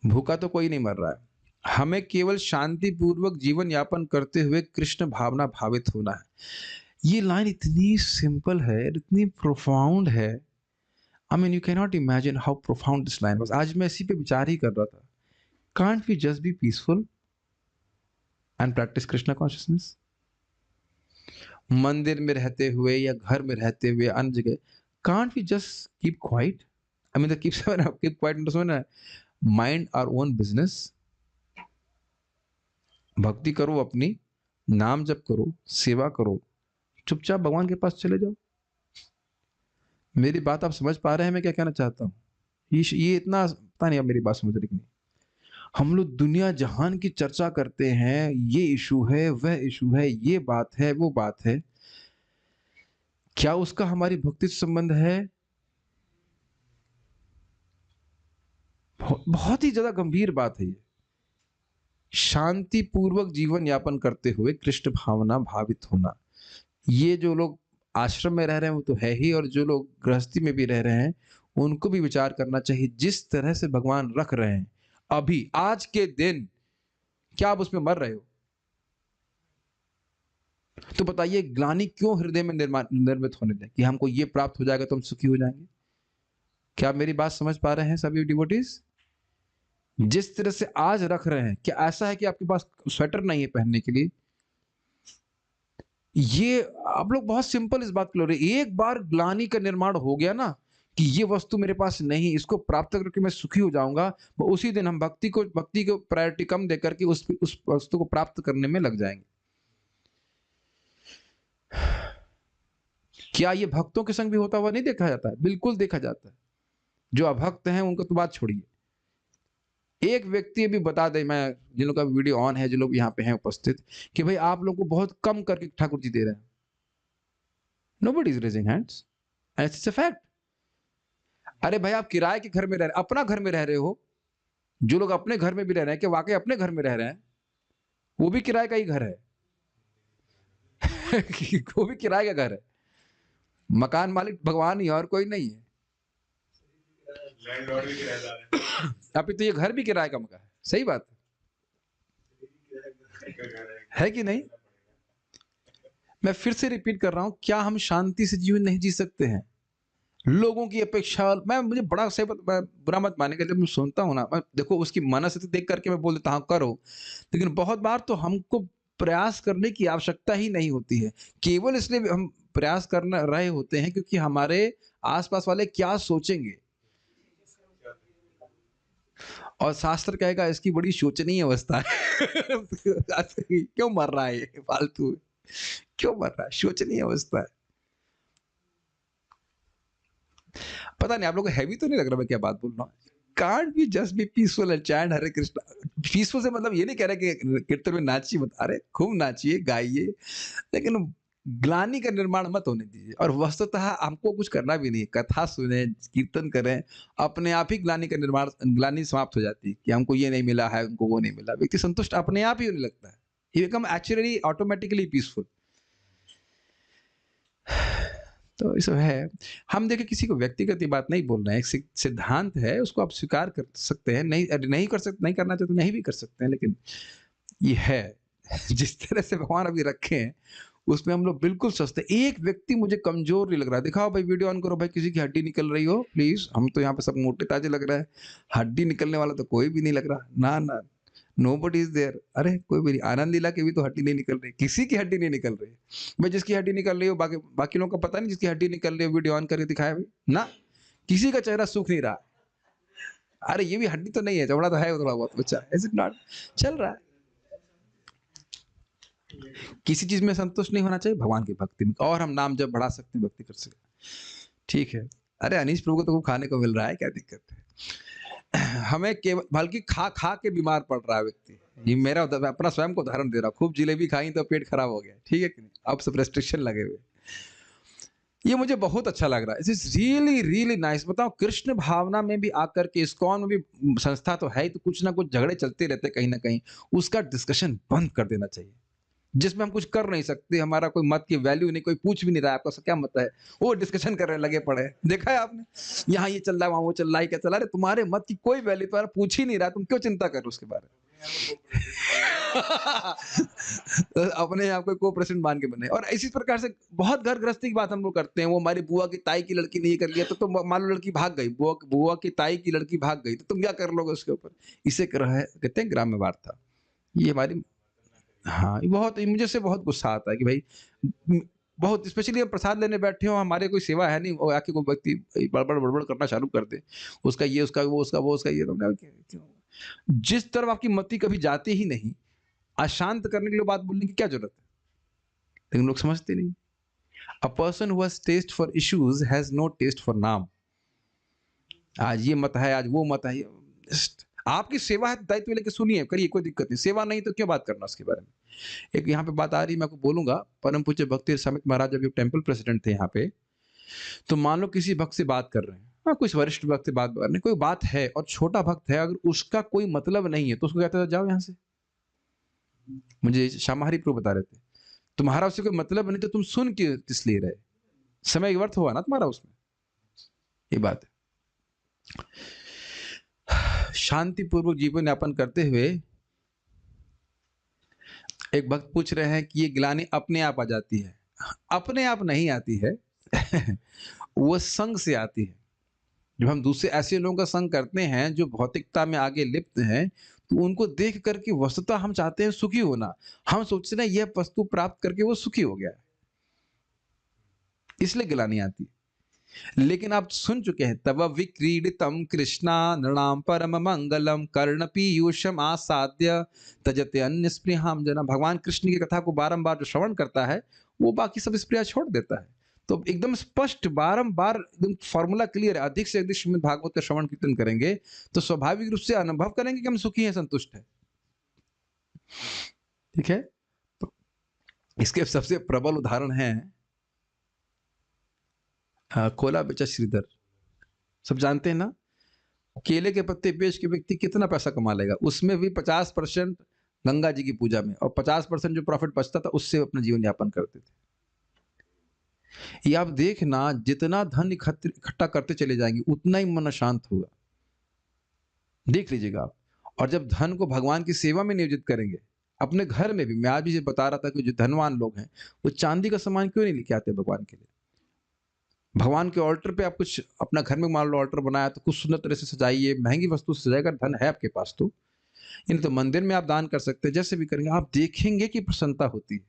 Speaker 1: भूखा तो कोई नहीं मर रहा है। हमें केवल शांति पूर्वक जीवन यापन करते हुए कृष्ण भावना भावित होना है। ये लाइन इतनी सिंपल है, इतनी प्रोफाउंड है। I mean you can not imagine how profound this line was. आज मैं इसी पे विचार ही कर रहा था। Can't we just be peaceful and practise Krishna consciousness? मंदिर में रहते हुए या घर में रहते हुए अन्य जगह, can't we just keep quiet? I mean keep quiet मतलब माइंड आवर ओन बिजनेस। भक्ति करो अपनी, नाम जप करो, सेवा करो, चुपचाप भगवान के पास चले जाओ। मेरी बात आप समझ पा रहे हैं मैं क्या कहना चाहता हूँ? ये इतना पता नहीं आप मेरी बात समझ रहे कि नहीं। हम लोग दुनिया जहान की चर्चा करते हैं, ये इशू है, वह इशू है, ये बात है, वो बात है। क्या उसका हमारी भक्ति से संबंध है? बहुत ही ज्यादा गंभीर बात है ये। शांति पूर्वक जीवन यापन करते हुए कृष्ण भावना भावित होना। ये जो लोग आश्रम में रह रहे हैं वो तो है ही, और जो लोग गृहस्थी में भी रह रहे हैं उनको भी विचार करना चाहिए। जिस तरह से भगवान रख रहे हैं अभी आज के दिन, क्या आप उसमें मर रहे हो? तो बताइए ग्लानि क्यों हृदय में निर्मित होने दें कि हमको ये प्राप्त हो जाएगा तो हम सुखी हो जाएंगे? क्या आप मेरी बात समझ पा रहे हैं सभी डिवोटीज? जिस तरह से आज रख रहे हैं, क्या ऐसा है कि आपके पास स्वेटर नहीं है पहनने के लिए? ये आप लोग बहुत सिंपल इस बात को ले रहे हैं। एक बार ग्लानि का निर्माण हो गया ना कि ये वस्तु मेरे पास नहीं, इसको प्राप्त करके मैं सुखी हो जाऊंगा, उसी दिन हम भक्ति को प्रायोरिटी कम देकर के उस वस्तु को प्राप्त करने में लग जाएंगे। क्या ये भक्तों के संग भी होता हुआ नहीं देखा जाता है? बिल्कुल देखा जाता है। जो अभक्त हैं उनको तो बात छोड़िए। एक व्यक्ति अभी बता दे, मैं जिन लोगों का वीडियो ऑन है, जो लोग यहाँ पे हैं उपस्थित, कि भाई आप लोगों को बहुत कम करके ठाकुर जी दे रहे हैं। Nobody is raising hands, it's a fact. अरे भाई आप किराए के घर में रह रहे, अपना घर में रह रहे हो। जो लोग अपने घर में भी रह रहे हैं, कि वाकई अपने घर में रह रहे हैं, वो भी किराए का ही घर है। वो भी किराए का घर है। मकान मालिक भगवान ही और कोई नहीं है। अभी तो ये घर भी किराए का मकान है। सही बात है कि नहीं? मैं फिर से रिपीट कर रहा हूं, क्या हम शांति से जीवन नहीं जी सकते हैं? लोगों की अपेक्षा, मैं मुझे बड़ा सही बुरा मत मानेगा, जब मैं सुनता हूं ना, मैं देखो उसकी मनस देख करके मैं बोल देता हूं करो, लेकिन बहुत बार तो हमको प्रयास करने की आवश्यकता ही नहीं होती है। केवल इसलिए हम प्रयास कर रहे होते हैं क्योंकि हमारे आसपास वाले क्या सोचेंगे। और शास्त्र कहेगा इसकी बड़ी शोचनीय अवस्था है। क्यों मर रहा है ये फालतू, क्यों मर रहा है, शोचनीय अवस्था है। पता नहीं आप लोग को हैवी तो नहीं लग रहा मैं क्या बात बोल रहा हूँ। Can't be just be peaceful and chant Hare Krishna. Peaceful से मतलब ये नहीं कह रहे कि कीर्तन में नाचिए मत, अरे खूब नाचिए गाइए, लेकिन ग्लानि का निर्माण मत होने दीजिए। और वस्तुतः हमको कुछ करना भी नहीं है, कथा सुने कीर्तन करें, अपने आप ही ग्लानि का निर्माण, ग्लानि समाप्त हो जाती है कि हमको ये नहीं मिला है, उनको वो नहीं मिला। व्यक्ति संतुष्ट अपने आप ही होने लगता है, he become actually automatically peaceful. तो ये सब है। हम देखिए किसी को व्यक्तिगत ये बात नहीं बोल रहे हैं, एक सिद्धांत है, उसको आप स्वीकार कर सकते हैं, नहीं कर सकते, नहीं करना चाहते नहीं भी कर सकते हैं, लेकिन ये है। जिस तरह से भगवान अभी रखे हैं उसमें हम लोग बिल्कुल सस्ते। एक व्यक्ति मुझे कमजोर नहीं लग रहा है, दिखाओ भाई वीडियो ऑन करो भाई, किसी की हड्डी निकल रही हो प्लीज, हम तो यहाँ पे सब मोटे ताजे लग रहा है, हड्डी निकलने वाला तो कोई भी नहीं लग रहा, ना ना, नोबडी इज देयर। अरे कोई भी नहीं, आनंद लीला की भी तो हड्डी नहीं निकल रही, किसी की हड्डी नहीं निकल रही भाई। जिसकी हड्डी निकल रही हो बाकी बाकी लोगों का पता नहीं, जिसकी हड्डी निकल रही है वीडियो ऑन करके दिखाया भाई ना, किसी का चेहरा सूख नहीं रहा। अरे ये भी हड्डी तो नहीं है, चमड़ा तो है थोड़ा बहुत, बच्चा इज इट नॉट, चल रहा है। किसी चीज में संतुष्ट नहीं होना चाहिए, भगवान की भक्ति में, और हम नाम जब बढ़ा सकते हैं, भक्ति कर सकते, ठीक है। अरे अनीश प्रभु को तो खाने को मिल रहा है, क्या दिक्कत है। हमें केवल बल्कि खा खा के बीमार पड़ रहा है व्यक्ति। ये मेरा अपना स्वयं को उदाहरण दे रहा हूँ, खूब जिलेबी खाई तो पेट खराब हो गया, ठीक है कि नहीं, अब सब रेस्ट्रिक्शन लगे हुए। ये मुझे बहुत अच्छा लग रहा है, it is really really nice. बताओ कृष्ण भावना में भी आकर के, इस्कॉन में भी संस्था तो है ही, तो कुछ ना कुछ झगड़े चलते रहते कहीं ना कहीं, उसका डिस्कशन बंद कर देना चाहिए, जिसमें हम कुछ कर नहीं सकते, हमारा कोई मत की वैल्यू नहीं, कोई पूछ भी नहीं रहा है आपका क्या मत है, वो डिस्कशन कर रहे लगे पड़े, देखा है आपने, यहाँ ये चल रहा है वहां वो चल रहा है, क्या चल रहा है, तुम्हारे मत की कोई वैल्यू, तुम्हारा पूछ ही नहीं रहा, तुम क्यों चिंता कर रहे हो उसके बारे में। तो अपने आप को को प्रेसिडेंट मान के बने। और इसी प्रकार से बहुत घर गृहस्थी की बात हम लोग करते हैं, वो हमारी बुआ की ताई की लड़की ने ये कर लिया, तो मान लो लड़की भाग गई, बुआ की ताई की लड़की भाग गई, तो तुम क्या कर लोगे उसके ऊपर। इसे कहते हैं ग्राम्य वार्ता। ये हमारी, हाँ, ये बहुत, मुझे से बहुत गुस्सा आता है कि भाई बहुत, स्पेशली हम प्रसाद लेने बैठे हो, हमारे कोई सेवा है नहीं, और आके कोई व्यक्ति बड़बड़ बड़बड़ करना चालू कर दे, उसका ये, उसका वो, उसका वो, उसका ये, तो जिस तरफ आपकी मति कभी जाती ही नहीं, अशांत करने के लिए बात बोलने की क्या जरूरत है, लेकिन लोग समझते नहीं। A person who has taste for issues has no taste for naam. आज ये मत है, आज वो मत है, आपकी सेवा है, दायित्व लेके सुनिए, करिए, कोई दिक्कत नहीं, सेवा नहीं तो क्यों बात करना उसके बारे में। एक यहाँ पे बात आ रही, मैं आपको बोलूंगा, परम पूज्य भक्ति समित महाराज जब टेम्पल प्रेसिडेंट थे यहाँ पे, तो मान लो किसी भक्त से बात कर रहे हैं, हाँ कुछ वरिष्ठ भक्त से बात कर रहे, कोई बात है और छोटा भक्त है, अगर उसका कोई मतलब नहीं है तो उसको कहते हैं जाओ यहाँ से। मुझे श्यामाहरी प्रभु बता रहे थे, तुम्हारा उससे कोई मतलब नहीं तो तुम सुन के किस लिए रहे, समय व्यर्थ हुआ ना तुम्हारा उसमें, ये बात है। शांतिपूर्वक जीवन यापन करते हुए एक भक्त पूछ रहे हैं कि ये ग्लानि अपने आप आ जाती है। अपने आप नहीं आती है, वो संग से आती है। जब हम दूसरे ऐसे लोगों का संग करते हैं जो भौतिकता में आगे लिप्त हैं, तो उनको देख करके वस्तुतः हम चाहते हैं सुखी होना, हम सोचते हैं यह वस्तु प्राप्त करके वो सुखी हो गया है, इसलिए ग्लानि आती है। लेकिन आप सुन चुके हैं, तब विक्रीडितम कृष्णा नृणाम परम मंगलम कर्ण पीयूषम आसाद्य तजते अन्य स्पृहाम जना। भगवान कृष्ण की कथा को बारंबार जो श्रवण करता है, वो बाकी सब स्प्रिया छोड़ देता है। तो एकदम स्पष्ट बारंबार एकदम फॉर्मूला क्लियर है, अधिक से अधिक श्रीमद् भागवत का श्रवण कीर्तन करेंगे तो स्वाभाविक रूप से अनुभव करेंगे कि हम सुखी हैं, संतुष्ट हैं, ठीक है। इसके सबसे प्रबल उदाहरण है कोला बेचा श्रीधर, सब जानते हैं ना, केले के पत्ते बेच के व्यक्ति कितना पैसा कमा लेगा, उसमें भी 50% गंगा जी की पूजा में, और 50% जो प्रॉफिट बचता था उससे अपना जीवन यापन करते थे। ये आप देखना, जितना धन इकट्ठा करते चले जाएंगे उतना ही मन शांत होगा, देख लीजिएगा आप। और जब धन को भगवान की सेवा में नियोजित करेंगे, अपने घर में भी, मैं आज भी बता रहा था कि जो धनवान लोग हैं वो चांदी का सामान क्यों नहीं लेके आते भगवान के लिए। भगवान के ऑल्टर पे आप कुछ अपना घर में मान लो ऑल्टर बनाया तो कुछ सुंदर तरह से सजाइए, महंगी वस्तु से सजाएगा, धन है आपके पास तो, यानी तो मंदिर में आप दान कर सकते हैं, जैसे भी करेंगे आप देखेंगे कि प्रसन्नता होती है,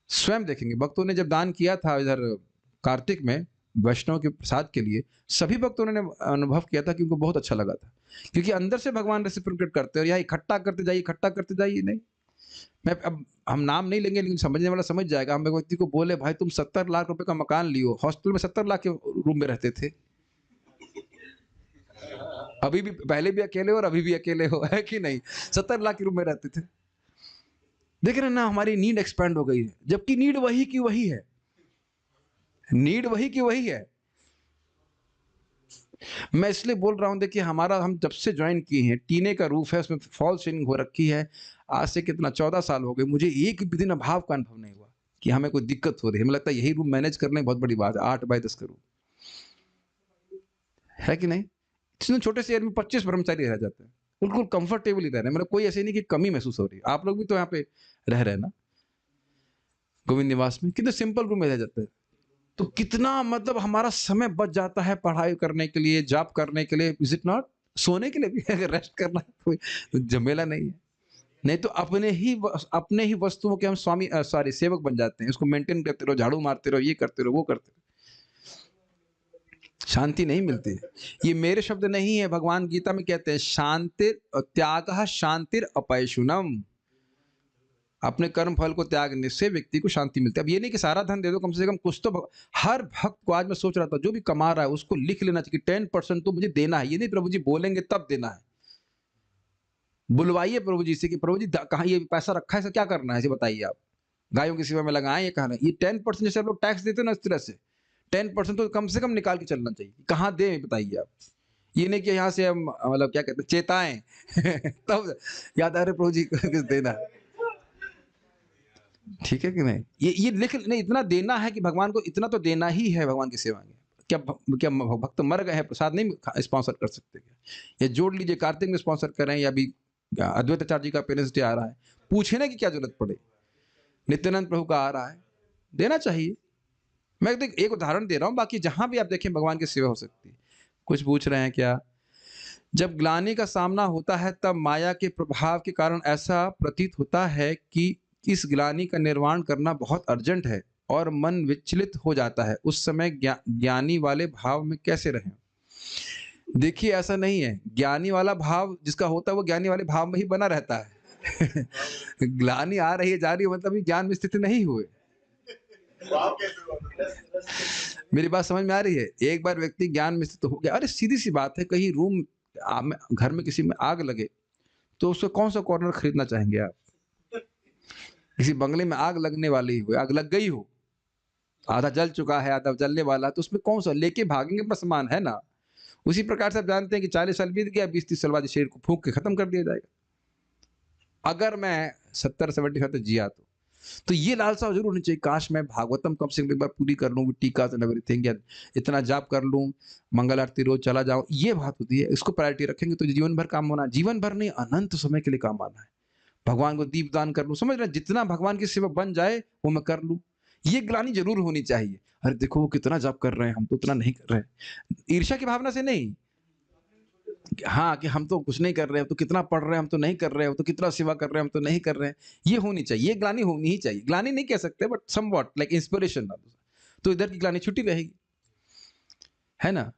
Speaker 1: स्वयं देखेंगे। भक्तों ने जब दान किया था इधर कार्तिक में, वैष्णव के प्रसाद के लिए सभी भक्तों ने अनुभव किया था कि उनको बहुत अच्छा लगा था, क्योंकि अंदर से भगवान रेसिप्रोकेट करते हैं और यहाँ इकट्ठा करते जाइए नहीं। मैं अब हम नाम नहीं लेंगे, लेकिन समझने वाला समझ जाएगा। हम एक व्यक्ति को बोले भाई तुम 70 लाख रुपए का मकान लियो, हॉस्टल में 70 लाख के रूम में रहते थे, अभी भी, पहले भी अकेले हो और अभी भी अकेले हो, है कि नहीं? 70 लाख के रूम में रहते थे। देख रहे हैं ना, हमारी नीड एक्सपैंड हो गई है, जबकि नीड वही की वही है, नीड वही की वही है। मैं इसलिए बोल रहा हूं, देखिए हमारा, हम जब से ज्वाइन किए हैं, टीने का रूफ है, उसमें फॉल सीलिंग हो रखी है, आज से कितना 14 साल हो गए, मुझे एक भी दिन अभाव का अनुभव नहीं हुआ कि हमें कोई दिक्कत हो रही है। मुझे लगता है यही रूम मैनेज करने बहुत बड़ी बात है, 8 बाय 10 का रूम, है कि नहीं? इतने छोटे से एरिया में 25 कर्मचारी रह जाते हैं, बिल्कुल कंफर्टेबली रह रहे हैं, मतलब कोई ऐसे नहीं कि कमी महसूस हो रही है। आप लोग भी तो यहाँ पे रह रहे हैं ना गोविंद निवास में, कितने सिंपल रूम में रह जाते हैं, तो कितना मतलब हमारा समय बच जाता है पढ़ाई करने के लिए, जॉब करने के लिए, इज इट नॉट? सोने के लिए भी अगर रेस्ट करना है, कोई झमेला नहीं है। नहीं तो अपने ही वस्तुओं के हम स्वामी सॉरी सेवक बन जाते हैं, उसको मेंटेन करते रहो, झाड़ू मारते रहो, ये करते रहो, वो करते रहो, शांति नहीं मिलती है। ये मेरे शब्द नहीं है, भगवान गीता में कहते हैं शांतिर त्यागः शांतिर अपैशुनम, अपने कर्म फल को त्यागने से व्यक्ति को शांति मिलती है। अब ये नहीं कि सारा धन दे दो, कम से कम कुछ तो हर भक्त को, आज मैं सोच रहा था जो भी कमा रहा है उसको लिख लेना चाहिए 10% तो मुझे देना है। ये नहीं प्रभु जी बोलेंगे तब देना है, बुलवाइए प्रभु जी से कि प्रभु जी कहाँ ये पैसा रखा है, इसे क्या करना है, इसे बताइए आप, गायों की सेवा में लगाएं, ये कहना, ये 10% जैसे आप लोग टैक्स देते हो ना, इस तरह से 10% तो कम से कम निकाल के चलना चाहिए, कहाँ दें बताइए आप। ये नहीं कि यहाँ से हम मतलब क्या कहते हैं चेताएं तब याद आ रहे प्रभु जी कुछ देना है, ठीक है कि नहीं? ये लिख नहीं, इतना देना है कि भगवान को इतना तो देना ही है भगवान की सेवा में। क्या भक्त मर गए हैं, प्रसाद नहीं स्पॉन्सर कर सकते क्या? या जोड़ लीजिए कार्तिक में स्पॉन्सर करें, या अभी अद्वैत आचार्य जी का पेरेंट्स डे आ रहा है, पूछने की क्या जरूरत पड़े, नित्यानंद प्रभु का आ रहा है, देना चाहिए। मैं एक उदाहरण दे रहा हूँ, बाकी जहां भी आप देखें भगवान की सेवा हो सकती है। कुछ पूछ रहे हैं क्या? जब ग्लानि का सामना होता है तब माया के प्रभाव के कारण ऐसा प्रतीत होता है कि इस ग्लानि का निर्वाण करना बहुत अर्जेंट है और मन विचलित हो जाता है। उस समय ज्ञानी वाले भाव में कैसे रहें? देखिए ऐसा नहीं है, ज्ञानी वाला भाव जिसका होता है वो ज्ञानी वाले भाव में ही बना रहता है ग्लानि आ रही है जा रही है मतलब ज्ञान में स्थिति नहीं हुए। मेरी बात समझ में आ रही है? एक बार व्यक्ति ज्ञान में स्थित हो गया, अरे सीधी सी बात है, कहीं रूम घर में किसी में आग लगे तो उसको कौन सा कॉर्नर खरीदना चाहेंगे आप? किसी बंगले में आग लगने वाली हो, आग लग गई हो, आधा जल चुका है आधा जलने वाला, तो उसमें कौन सा लेके भागेंगे? अपना सामान है ना। उसी प्रकार से आप जानते हैं कि 40 साल बीत गया, 20-30 साल बाद शरीर को फूंक के खत्म कर दिया जाएगा। अगर मैं 70-75 तक जिया तो ये लालसा जरूर होनी चाहिए, काश मैं भागवतम कम से कम एक बार पूरी कर लूँ, टीका एंड एवरीथिंग, या इतना जाप कर लूँ, मंगल आरती रोज चला जाऊं, ये बात होती है। इसको प्रायोरिटी रखेंगे तो जीवन भर काम होना, जीवन भर नहीं अनंत समय के लिए काम आना है। भगवान को दीप दान कर लूं, समझ रहे, जितना भगवान की सेवा बन जाए वो मैं कर लूं, ये ग्लानि जरूर होनी चाहिए। अरे देखो वो कितना जाप कर रहे हैं, हम तो उतना नहीं कर रहे हैं, ईर्ष्या की भावना से नहीं, हाँ कि हम तो कुछ नहीं कर रहे हैं, तो कितना पढ़ रहे हैं, हम तो नहीं कर रहे हैं, तो कितना सेवा कर रहे हैं, हम तो नहीं कर रहे हैं, ये होनी चाहिए, ये ग्लानि होनी ही चाहिए। ग्लानि नहीं कह सकते बट समवॉट लाइक इंस्पिरेशन, तो इधर की ग्लानि छुट्टी रहेगी, है ना।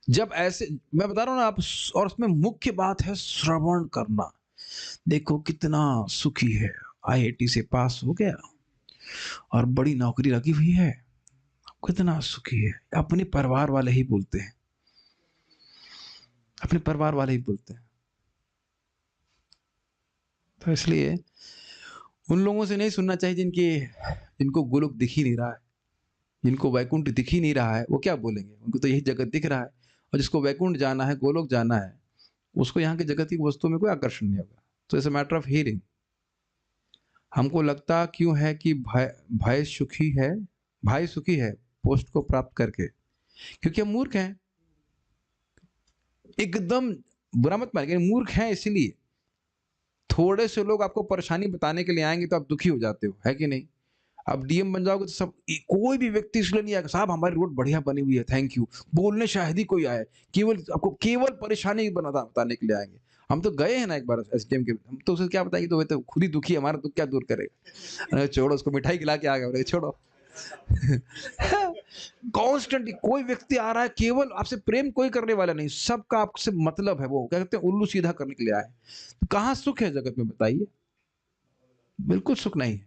Speaker 1: जब ऐसे मैं बता रहा हूँ ना आप, और उसमें मुख्य बात है श्रवण करना। देखो कितना सुखी है, आईआईटी से पास हो गया और बड़ी नौकरी लगी हुई है, कितना सुखी है। अपने परिवार वाले ही बोलते हैं, अपने परिवार वाले ही बोलते हैं। तो इसलिए उन लोगों से नहीं सुनना चाहिए जिनको गोलोक दिख ही नहीं रहा है, जिनको वैकुंठ दिख ही नहीं रहा है। वो क्या बोलेंगे? उनको तो यही जगत दिख रहा है, और जिसको वैकुंठ जाना है, गोलोक जाना है, उसको यहाँ के जगत की वस्तुओं में कोई आकर्षण नहीं होगा। तो it's a matter of hearing. हमको लगता क्यों है कि भाई सुखी है, भाई सुखी है पोस्ट को प्राप्त करके? क्योंकि हम मूर्ख हैं। एकदम बुरा मत मानिए, मूर्ख हैं इसलिए। थोड़े से लोग आपको परेशानी बताने के लिए आएंगे तो आप दुखी हो जाते हो, है कि नहीं? अब डीएम बन जाओगे तो सब, कोई भी व्यक्ति इसलिए नहीं आएगा साहब हमारी रोड बढ़िया बनी हुई है थैंक यू बोलने, शायद ही कोई आए, केवल आपको केवल परेशानी बताने के लिए आएंगे। हम तो गए हैं ना एक बार एसडीएम के, हम तो उसे क्या बताएंगे, तो वे तो खुद ही दुखी है, हमारा दुख क्या दूर करेगा, छोड़ो उसको मिठाई खिला के आ गए, छोड़ो कॉन्स्टेंटली कोई व्यक्ति आ रहा है, केवल आपसे प्रेम कोई करने वाला नहीं, सबका आपसे मतलब है, वो क्या कहते हैं उल्लू सीधा करने के लिए आए। तो कहाँ सुख है जगत में बताइए? बिल्कुल सुख नहीं है।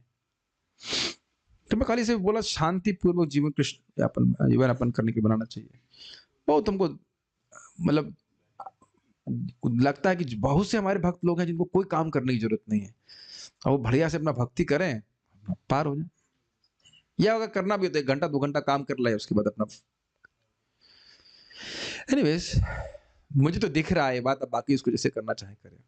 Speaker 1: तो मैं खाली से बोला शांति पूर्वक जीवन यापन करने के बनाना चाहिए। बहुत हमको मतलब लगता है कि बहुत से हमारे भक्त लोग हैं जिनको कोई काम करने की जरूरत नहीं है, और वो बढ़िया से अपना भक्ति करें, पार हो जाए। या अगर करना भी होता है 1 घंटा 2 घंटा काम कर लाए, उसके बाद अपना। एनीवेज, मुझे तो दिख रहा है ये बात, अब बाकी इसको जैसे करना चाहे करें।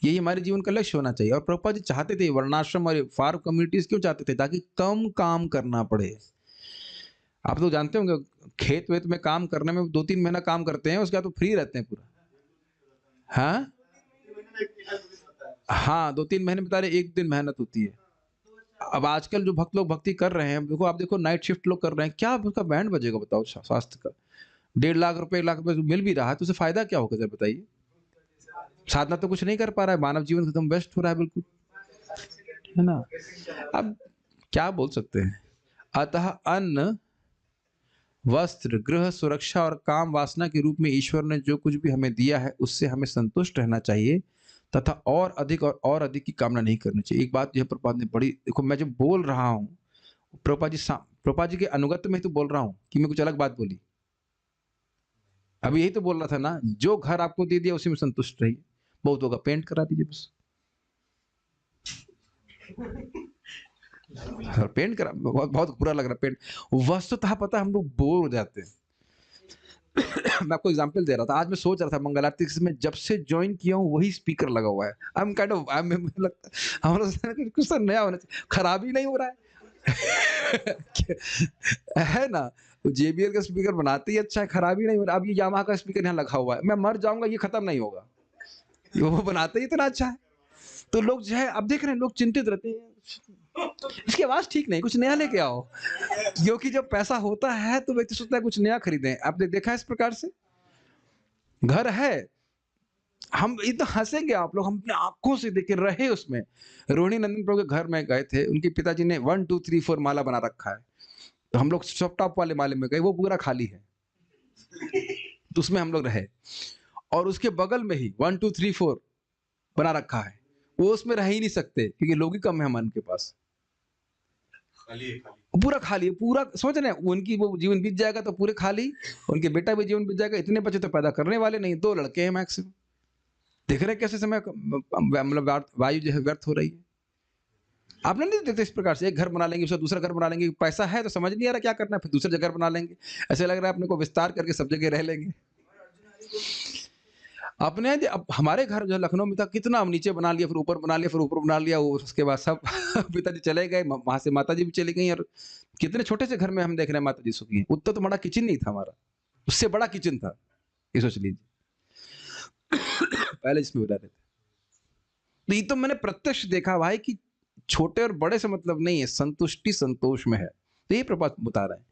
Speaker 1: यही हमारे जीवन का लक्ष्य होना चाहिए। और प्रभुपाद जी चाहते थे वर्णाश्रम और फार्म कम्युनिटीज क्यों चाहते थे? ताकि कम काम करना पड़े। आप तो जानते होंगे, खेत वेत में काम करने में 2-3 महीना काम करते हैं, उसके बाद तो फ्री रहते हैं पूरा। हाँ हाँ, 2-3 महीने बता रहे, 1 दिन मेहनत होती है। अब आजकल जो भक्त लोग भक्ति कर रहे हैं, देखो आप देखो नाइट शिफ्ट लोग कर रहे हैं, क्या उसका बैंड बजेगा बताओ स्वास्थ्य का? 1.5 लाख रुपए 1 लाख रुपए मिल भी रहा है तो उसे फायदा क्या होगा, जरा बताइए? साधना तो कुछ नहीं कर पा रहा है, मानव जीवन एकदम बेस्ट हो रहा है बिल्कुल, है ना? अब क्या बोल सकते हैं? अतः अन्न, वस्त्र, गृह, सुरक्षा और काम वासना के रूप में ईश्वर ने जो कुछ भी हमें दिया है उससे हमें संतुष्ट रहना चाहिए, तथा और अधिक और अधिक की कामना नहीं करनी चाहिए। एक बात यह प्रभुपाद ने बड़ी, देखो मैं जब बोल रहा हूँ, प्रभुपाद जी के अनुगत्य में ही तो बोल रहा हूँ कि मैं कुछ अलग बात बोली। अभी यही तो बोल रहा था ना, जो घर आपको दे दिया उसी में संतुष्ट रहिए, बहुत होगा पेंट करा दीजिए बस। पेंट करा, बहुत बुरा लग रहा पेंट। वस्तुतः पता हम लोग बोर हो जाते हैं। मैं आपको एग्जांपल दे रहा था, आज मैं सोच रहा था मंगल आरती में जब से ज्वाइन किया हूँ वही स्पीकर लगा हुआ है। आई एम काइंड ऑफ लगता है कुछ तो नया होना चाहिए, खराब ही नहीं हो रहा है। है ना? JBL का स्पीकर बनाते ही अच्छा है, खराब ही नहीं हो रहा। अब ये यामाहा का स्पीकर यहाँ लगा हुआ है, मैं मर जाऊंगा ये खत्म नहीं होगा, वो बनाते ही इतना अच्छा है। तो लोग जो है, अब देख रहे हैं लोग चिंतित रहते हैं, इसकी आवाज ठीक नहीं, कुछ नया लेके आओ। क्योंकि जब पैसा होता है तो व्यक्ति सोचता है कुछ नया खरीदें। आपने देखा इस प्रकार से? घर है, हम इतना हंसेंगे आप लोग, हम अपने आंखों से देखे रहे उसमें। रोहिणी नंदन प्रभु के घर में गए थे, उनके पिताजी ने 1 2 3 4 माला बना रखा है, तो हम लोग सब टॉप वाले माले में गए, वो पूरा खाली है, तो उसमें हम लोग रहे। और उसके बगल में ही 1 2 3 4 बना रखा है, वो उसमें रह ही नहीं सकते क्योंकि लोग ही कम है मन के पास, पूरा खाली है, पूरा समझ रहे हैं? उनकी वो जीवन बीत जाएगा तो पूरे खाली, उनके बेटा भी जीवन बीत जाएगा, इतने बच्चे तो पैदा करने वाले नहीं, 2 लड़के हैं मैक्सिमम। देख रहे हैं कैसे समय मतलब वायु जो है व्यर्थ हो रही है। आप नहीं देखते इस प्रकार से, एक घर बना लेंगे, उसका दूसरा घर बना लेंगे, पैसा है तो समझ नहीं आ रहा क्या करना है, फिर दूसरे जगह बना लेंगे, ऐसे लग रहा है अपने को विस्तार करके सब जगह रह लेंगे। अपने अब हमारे घर जो लखनऊ में था, कितना हम नीचे बना लिया, फिर ऊपर बना लिया, फिर ऊपर बना लिया, उसके बाद सब पिताजी चले गए, वहां से माताजी भी चली गई, और कितने छोटे से घर में हम देख रहे हैं माताजी सुखी हैं। उतना तो बड़ा किचन नहीं था हमारा, उससे बड़ा किचन था, ये सोच लीजिए। पहले जिसमें बता रहे थे, तो ये तो मैंने प्रत्यक्ष देखा भाई कि छोटे और बड़े से मतलब नहीं है, संतुष्टि संतोष में है। तो ये प्रपात बता रहे हैं।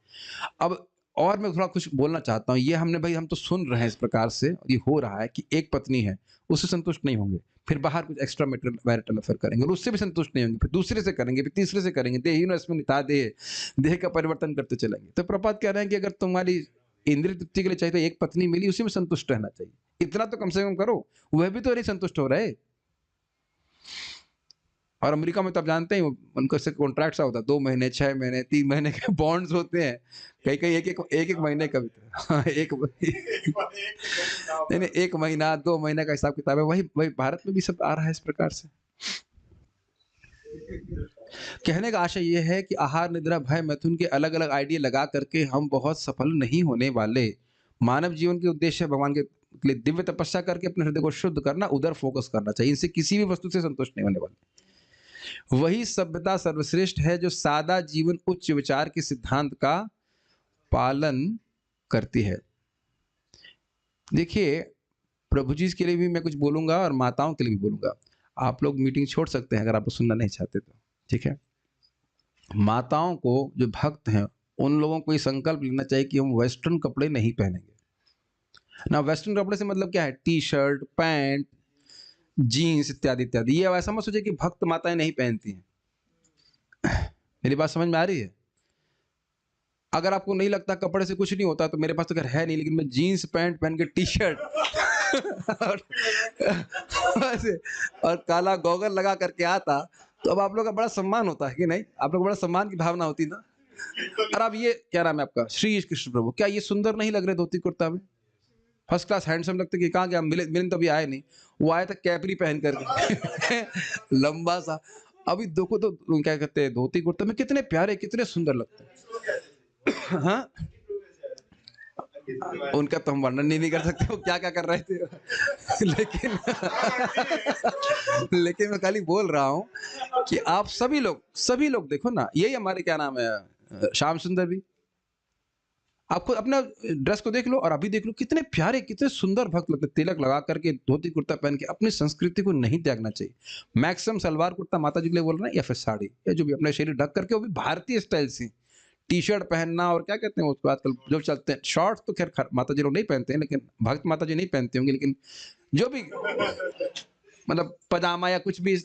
Speaker 1: अब और मैं थोड़ा कुछ बोलना चाहता हूँ, ये हमने भाई हम तो सुन रहे हैं इस प्रकार से, और ये हो रहा है कि एक पत्नी है, उससे संतुष्ट नहीं होंगे, फिर बाहर कुछ एक्स्ट्रा मैरिटल अफेयर करेंगे, और उससे भी संतुष्ट नहीं होंगे, फिर दूसरे से करेंगे, फिर तीसरे से करेंगे, देह का परिवर्तन करते चलेंगे। तो प्रपात कह रहे हैं कि अगर तुम्हारी इंद्रिय तृप्ति के लिए चाहिए तो एक पत्नी मिली, उसी में संतुष्ट रहना चाहिए, इतना तो कम से कम करो। वह भी तो नहीं संतुष्ट हो रहे। और अमेरिका में तो आप जानते हैं उनको से कॉन्ट्रैक्ट सा होता है, 2 महीने 6 महीने 3 महीने के बॉन्ड्स होते हैं, कई कई एक महीने का भी हाँ, नहीं 1 महीना 2 महीने का हिसाब किताब है। वही वही भारत में भी सब आ रहा है इस प्रकार से। कहने का आशय यह है कि आहार निद्रा भय मैथुन के अलग अलग आइडिया लगा करके हम बहुत सफल नहीं होने वाले। मानव जीवन के उद्देश्य भगवान के लिए दिव्य तपस्या करके अपने हृदय को शुद्ध करना, उधर फोकस करना चाहिए, इनसे किसी भी वस्तु से संतुष्ट नहीं होने वाले। वही सभ्यता सर्वश्रेष्ठ है जो सादा जीवन उच्च विचार के सिद्धांत का पालन करती है। देखिए, प्रभु जी के लिए भी मैं कुछ बोलूंगा और माताओं के लिए भी बोलूंगा। आप लोग मीटिंग छोड़ सकते हैं अगर आप सुनना नहीं चाहते तो, ठीक है? माताओं को, जो भक्त हैं, उन लोगों को ये संकल्प लेना चाहिए कि हम वेस्टर्न कपड़े नहीं पहनेंगे ना। वेस्टर्न कपड़े से मतलब क्या है? टी शर्ट, पैंट, जीन्स इत्यादि इत्यादि। ये ऐसा मत सोचिए कि भक्त माताएं नहीं पहनती हैं। मेरी बात समझ में आ रही है? अगर आपको नहीं लगता कपड़े से कुछ नहीं होता तो मेरे पास तो खैर है नहीं, लेकिन मैं जीन्स पैंट पहन के टी-शर्ट और ऐसे और काला गॉगल लगा करके आता, तो अब आप लोग का बड़ा सम्मान होता है कि नहीं? आप लोग को बड़ा सम्मान की भावना होती ना? और अब ये क्या नाम है आपका? श्री कृष्ण प्रभु, क्या ये सुंदर नहीं लग रहे धोती कुर्ता में? फर्स्ट क्लास हैंडसम लगते कि कहाँ गया? मिलन तो अभी आए नहीं। वो आया था कैपरी पहन करके लंबा सा। अभी देखो तो क्या कहते हैं, धोती कुर्ता में कितने प्यारे, कितने सुंदर लगते हैं। हाँ, उनका तो हम वर्णन नहीं कर सकते वो क्या क्या कर रहे थे। लेकिन लेकिन मैं खाली बोल रहा हूँ कि आप सभी लोग देखो ना, यही हमारे क्या नाम है, श्याम सुंदर भी। आपको अपना ड्रेस को देख लो और अभी देख लो, कितने प्यारे, कितने सुंदर भक्त लगते, तिलक लगा करके, धोती कुर्ता पहन के। अपनी संस्कृति को नहीं त्यागना चाहिए। मैक्सिमम सलवार कुर्ता माता जी के लिए बोल रहे हैं, या फिर साड़ी, या जो भी अपने शरीर ढक करके, वो भी भारतीय स्टाइल से। टी शर्ट पहनना और क्या कहते हैं उसको आजकल जो चलते हैं, शॉर्ट्स तो खैर माता जी लोग नहीं पहनते हैं, लेकिन भक्त माता जी नहीं पहनते होंगे, लेकिन जो भी मतलब पजामा या कुछ भी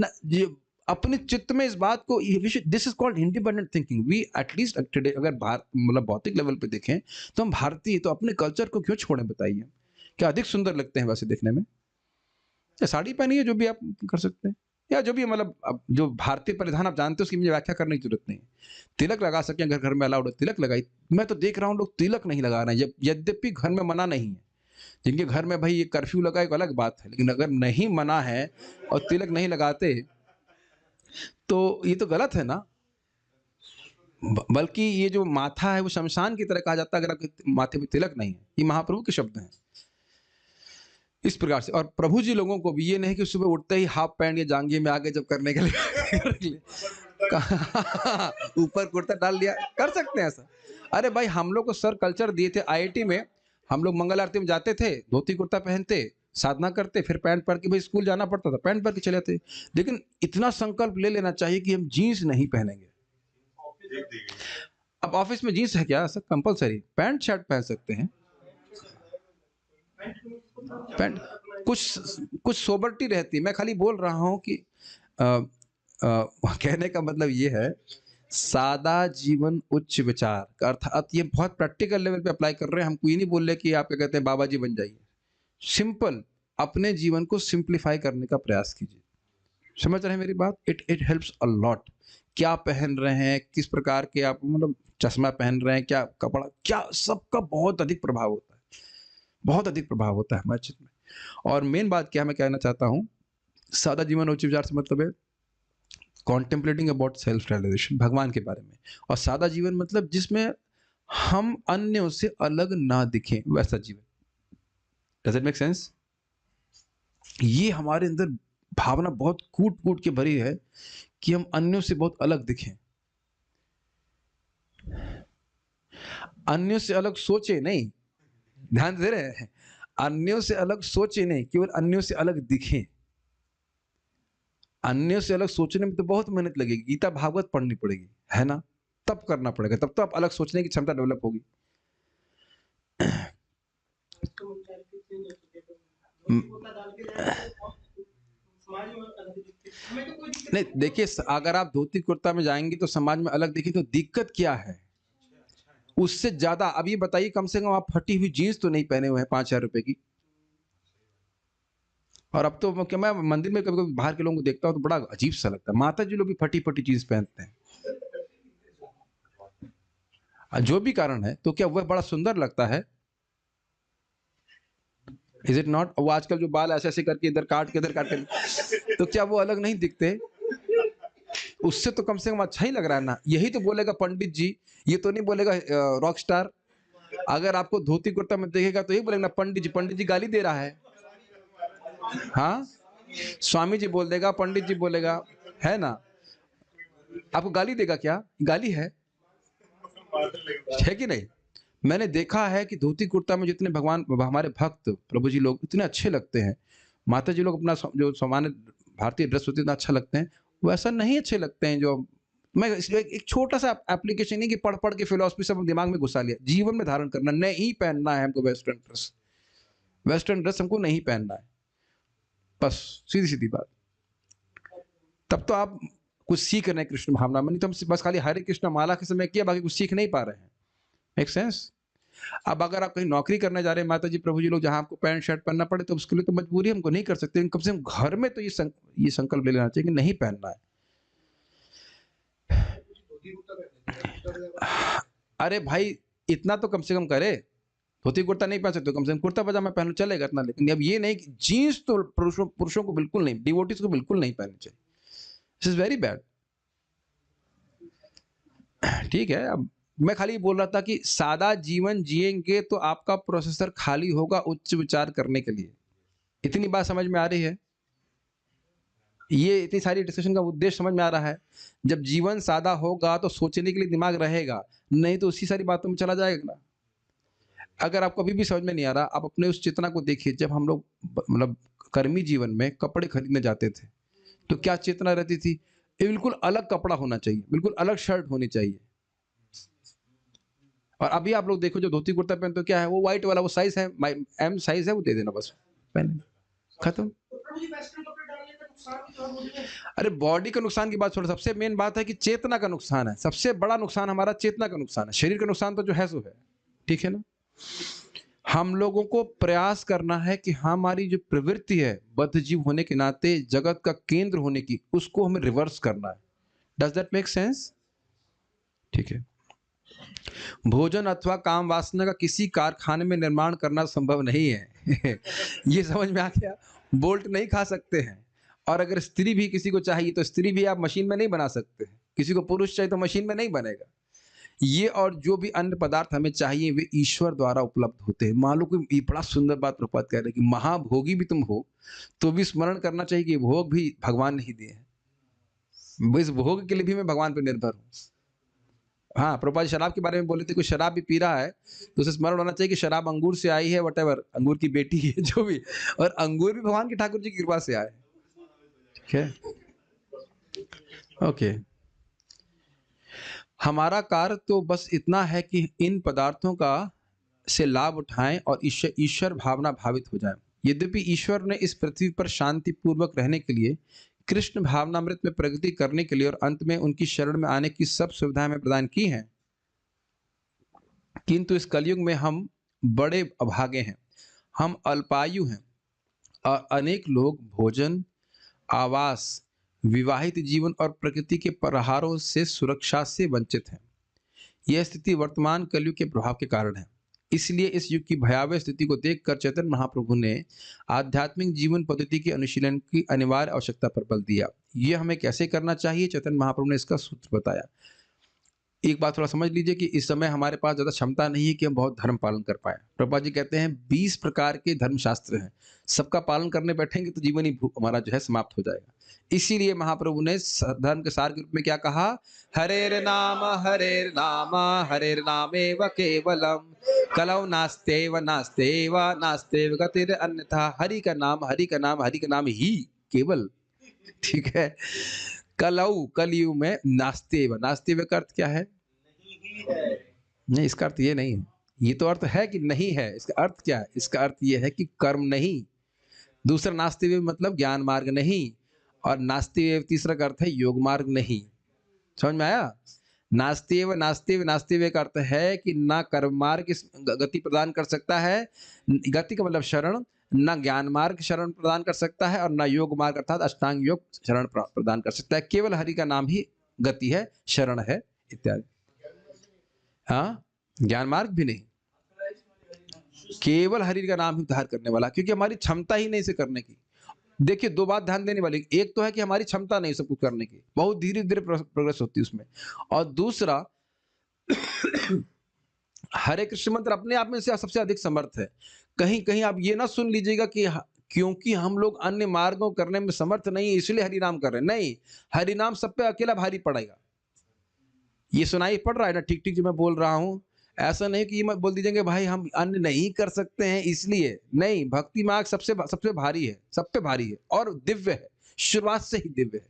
Speaker 1: ना, ये अपने चित्त में इस बात को, this is called independent thinking. We at least today अगर मतलब भौतिक लेवल पे देखें तो हम भारतीय, तो अपने कल्चर को क्यों छोड़ें बताइए? क्या अधिक सुंदर लगते हैं वैसे देखने में? या साड़ी पहनिए, जो भी आप कर सकते हैं, या जो भी मतलब जो भारतीय परिधान आप जानते हो उसकी मुझे व्याख्या करने की जरूरत नहीं है। तिलक लगा सके, अगर घर में अलाउड है तिलक लगाई। मैं तो देख रहा हूँ लोग तिलक नहीं लगा रहे हैं, यद्यपि घर में मना नहीं है। जिनके घर में भाई ये कर्फ्यू लगा एक अलग बात है, लेकिन अगर नहीं मना है और तिलक नहीं लगाते तो ये तो गलत है ना। बल्कि ये जो माथा है वो शमशान की तरह कहा जाता है अगर आपके माथे पे तिलक नहीं है। ये महाप्रभु के शब्द हैं इस प्रकार से। और प्रभु जी लोगों को भी ये नहीं कि सुबह उठते ही हाफ पैंट या जांघी में आगे जब करने के लिए ऊपर कुर्ता डाल लिया, कर सकते हैं ऐसा। अरे भाई, हम लोग को सर कल्चर दिए थे आईआईटी में, हम लोग मंगल आरती में जाते थे, धोती कुर्ता पहनते, साधना करते, फिर पैंट पहन के भाई स्कूल जाना पड़ता था, पैंट पहन के चले जाते। लेकिन इतना संकल्प ले लेना चाहिए कि हम जीन्स नहीं पहनेंगे। अब ऑफिस में जीन्स है क्या सर? कंपलसरी पैंट शर्ट पहन सकते हैं। पैंट कुछ सोबरिटी रहती है। मैं खाली बोल रहा हूं कि कहने का मतलब ये है, सादा जीवन उच्च विचार का अर्थात ये बहुत प्रैक्टिकल लेवल पे अप्लाई कर रहे हैं। हमको ये नहीं बोल रहे कि आप क्या कहते हैं बाबा जी बन जाइए। सिंपल अपने जीवन को सिंप्लीफाई करने का प्रयास कीजिए। समझ रहे हैं मेरी बात? It helps a lot. क्या पहन रहे हैं, किस प्रकार के आप मतलब चश्मा पहन रहे हैं, क्या कपड़ा, क्या सबका बहुत अधिक प्रभाव होता है, बहुत अधिक प्रभाव होता है हमारे चित्त में। और मेन बात क्या मैं कहना चाहता हूँ, सादा जीवन उच्च विचार से मतलब है कॉन्टेम्पलेटिंग अबाउट सेल्फ रियलाइजेशन, भगवान के बारे में। और सादा जीवन मतलब जिसमें हम अन्यों से अलग ना दिखें, वैसा जीवन। Does it make sense? ये हमारे अंदर भावना बहुत कूट कूट के भरी है कि हम अन्यों से बहुत अलग दिखें, अन्यों से अलग सोचे नहीं, ध्यान दे रहे हैं, अन्यों से अलग सोचे नहीं, केवल अन्यों से अलग दिखें। अन्यों से अलग सोचने में तो बहुत मेहनत लगेगी, गीता भागवत पढ़नी पड़ेगी, है ना? तब करना पड़ेगा, तब तो आप अलग सोचने की क्षमता डेवलप होगी। नहीं देखिए, अगर आप धोती कुर्ता में जाएंगे तो समाज में अलग दिखें तो दिक्कत क्या है? उससे ज्यादा अब ये बताइए, कम से कम आप फटी हुई जीन्स तो नहीं पहने हुए हैं 5,000 रुपए की। और अब तो क्या, मैं मंदिर में कभी कभी बाहर के लोगों को देखता हूँ तो बड़ा अजीब सा लगता है, माता जी लोग भी फटी फटी जीन्स पहनते हैं। जो भी कारण है, तो क्या वह बड़ा सुंदर लगता है? Is it not? वो आजकल जो बाल ऐसे ऐसे करके इधर काट के तो क्या वो अलग नहीं दिखते? उससे तो कम से कम अच्छा ही लग रहा है ना। यही तो बोलेगा पंडित जी, ये तो नहीं बोलेगा रॉक स्टार। अगर आपको धोती कुर्ता में देखेगा तो यही बोलेगा ना, पंडित जी गाली दे रहा है। हाँ, स्वामी जी बोल देगा, पंडित जी बोलेगा, है ना? आपको गाली देगा क्या? गाली है कि नहीं? मैंने देखा है कि धोती कुर्ता में जितने भगवान हमारे भक्त प्रभु जी लोग इतने अच्छे लगते हैं, माता जी लोग अपना जो सामान्य भारतीय ड्रेस होती है अच्छा लगते हैं, वैसा नहीं अच्छे लगते हैं। जो मैं इसलिए एक छोटा सा एप्लीकेशन नहीं कि पढ़ पढ़ के फिलोसफी सब दिमाग में घुसा लिया, जीवन में धारण करना नहीं, पहनना है हमको वेस्टर्न ड्रेस। वेस्टर्न ड्रेस हमको नहीं पहनना है, बस सीधी सीधी बात। तब तो आप कुछ सीख रहे हैं कृष्ण भावना में, नहीं तो हम बस खाली हरे कृष्ण माला के समय किया, बाकी कुछ सीख नहीं पा रहे हैं। Make sense? अब अगर आप कहीं नौकरी करने जा रहे हैं माता जी प्रभु जी लोग, जहां आपको पैंट शर्ट पहनना पड़े, तो उसके लिए तो मजबूरी हमको नहीं कर सकते, लेकिन कम से कम घर में तो ये संकल्प ले लेना चाहिए कि नहीं पहनना है। अरे भाई इतना तो कम से कम करे, धोती कुर्ता नहीं पहन सकते कम से कम कुर्ता पजामा पहनो चलेगा इतना, लेकिन अब ये नहीं कि जीन्स तो पुरुषों को बिल्कुल नहीं, डिवोटीज को बिल्कुल नहीं पहननी चाहिए। This is very bad. ठीक है, अब मैं खाली बोल रहा था कि सादा जीवन जिएंगे तो आपका प्रोसेसर खाली होगा उच्च विचार करने के लिए। इतनी बात समझ में आ रही है? ये इतनी सारी डिस्कशन का उद्देश्य समझ में आ रहा है? जब जीवन सादा होगा तो सोचने के लिए दिमाग रहेगा, नहीं तो उसी सारी बातों में चला जाएगा ना। अगर आपको अभी भी समझ में नहीं आ रहा, आप अपने उस चेतना को देखिए। जब हम लोग मतलब कर्मी जीवन में कपड़े खरीदने जाते थे, तो क्या चेतना रहती थी? ये बिल्कुल अलग कपड़ा होना चाहिए, बिल्कुल अलग शर्ट होनी चाहिए। और अभी आप लोग देखो जो धोती कुर्ता पहनते हो, क्या है वो व्हाइट वाला, वो साइज है एम साइज है, वो दे देना बस, पहने, खत्म। अरे बॉडी का नुकसान की बात छोड़ो, सबसे मेन बात है कि चेतना का नुकसान है। सबसे बड़ा नुकसान हमारा चेतना का नुकसान है। शरीर का नुकसान तो जो है सो है, ठीक है ना। हम लोगों को प्रयास करना है कि हमारी जो प्रवृत्ति है बद्ध जीव होने के नाते जगत का केंद्र होने की, उसको हमें रिवर्स करना है। Does that make sense? ठीक है। भोजन अथवा काम वासना का किसी कारखाने में निर्माण करना संभव नहीं है। ये समझ में आ गया? बोल्ट नहीं खा सकते हैं। और अगर स्त्री भी किसी को चाहिए तो स्त्री भी आप मशीन में नहीं बना सकते हैं। किसी को पुरुष चाहिए तो मशीन में नहीं बनेगा। ये और जो भी अन्य पदार्थ हमें चाहिए वे ईश्वर द्वारा उपलब्ध होते हैं। मालूम को ये बड़ा सुंदर बात प्रपात कह रहे हैं कि महाभोगी भी तुम हो तो भी स्मरण करना चाहिए कि भोग भी भगवान नहीं दिए हैं। इस भोग के लिए भी मैं भगवान पर निर्भर हूँ। हाँ, प्रभुपाद जी शराब के बारे में बोले थे, कोई शराब भी पी रहा है तो उसे स्मरण होना चाहिए कि शराब अंगूर से आई है, वटेवर अंगूर की बेटी है जो भी, और अंगूर भी भगवान की ठाकुर जी की कृपा से आए। ठीक है, ओके। हमारा कार्य तो बस इतना है कि इन पदार्थों का से लाभ उठाएं और ईश्वर भावना भावित हो जाएं। यद्यपि ईश्वर ने इस पृथ्वी पर शांति पूर्वक रहने के लिए, कृष्ण भावनामृत में प्रगति करने के लिए और अंत में उनकी शरण में आने की सब सुविधाएं हमें प्रदान की हैं, किंतु इस कलयुग में हम बड़े अभागे हैं। हम अल्पायु हैं और अनेक लोग भोजन, आवास, विवाहित जीवन और प्रकृति के प्रहारों से सुरक्षा से वंचित हैं। यह स्थिति वर्तमान कलयुग के प्रभाव के कारण है। इसलिए इस युग की भयावह स्थिति को देखकर चैतन्य महाप्रभु ने आध्यात्मिक जीवन पद्धति के अनुशीलन की अनिवार्य आवश्यकता पर बल दिया। यह हमें कैसे करना चाहिए, चैतन्य महाप्रभु ने इसका सूत्र बताया। एक बात थोड़ा समझ लीजिए कि इस समय हमारे पास ज़्यादा क्षमता नहीं है कि हम बहुत धर्म पालन कर पाए। प्रभुपाद जी कहते हैं 20 प्रकार के धर्मशास्त्र हैं, सबका पालन करने बैठेंगे तो जीवन ही हमारा जो है समाप्त हो जाएगा। इसीलिए महाप्रभु ने धर्म के सार के रूप में क्या कहा? हरेर नाम हरेर नामेव केवलम कलौ नास्तेव नास्तेव नास्तेव गतिर अन्यथा। हरि का नाम हरि का नाम हरि का नाम ही केवल। ठीक है, कलौ कलयुग में नास्तेव, नास्तेव का अर्थ क्या है? नहीं, इसका अर्थ ये नहीं है। ये तो अर्थ है कि नहीं है, इसका अर्थ क्या है? इसका अर्थ ये है कि कर्म नहीं। दूसरा नास्तिवेव मतलब ज्ञान मार्ग नहीं, और नास्तिवेव तीसरा का अर्थ है योग मार्ग नहीं। समझ में आया? नास्तिव नास्तिव नास्तिव का अर्थ है कि ना कर्म मार्ग गति प्रदान कर सकता है, गति का मतलब शरण, ना ज्ञान मार्ग शरण प्रदान कर सकता है, और ना योग मार्ग अर्थात अष्टांग योग शरण प्रदान कर सकता है। केवल हरि का नाम ही गति है, शरण है इत्यादि। हाँ, ज्ञान मार्ग भी नहीं, केवल हरि का नाम ही उद्धार करने वाला, क्योंकि हमारी क्षमता ही नहीं इसे करने की। देखिए, दो बात ध्यान देने वाली, एक तो है कि हमारी क्षमता नहीं सब कुछ करने की, बहुत धीरे धीरे प्रोग्रेस होती है उसमें, और दूसरा हरे कृष्ण मंत्र अपने आप में से सबसे अधिक समर्थ है। कहीं कहीं आप ये ना सुन लीजिएगा कि क्योंकि हम लोग अन्य मार्गों करने में समर्थ नहीं है इसलिए हरि नाम कर रहे हैं। नहीं, हरि नाम सब पे अकेला भारी पड़ेगा। ये सुनाई पड़ रहा है ना ठीक ठीक जो मैं बोल रहा हूं? ऐसा नहीं कि मत बोल दीजिएगा भाई हम अन्य नहीं कर सकते हैं इसलिए। नहीं, भक्ति मार्ग सबसे सबसे भारी है, सब पे भारी है और दिव्य है, शुरुआत से ही दिव्य है।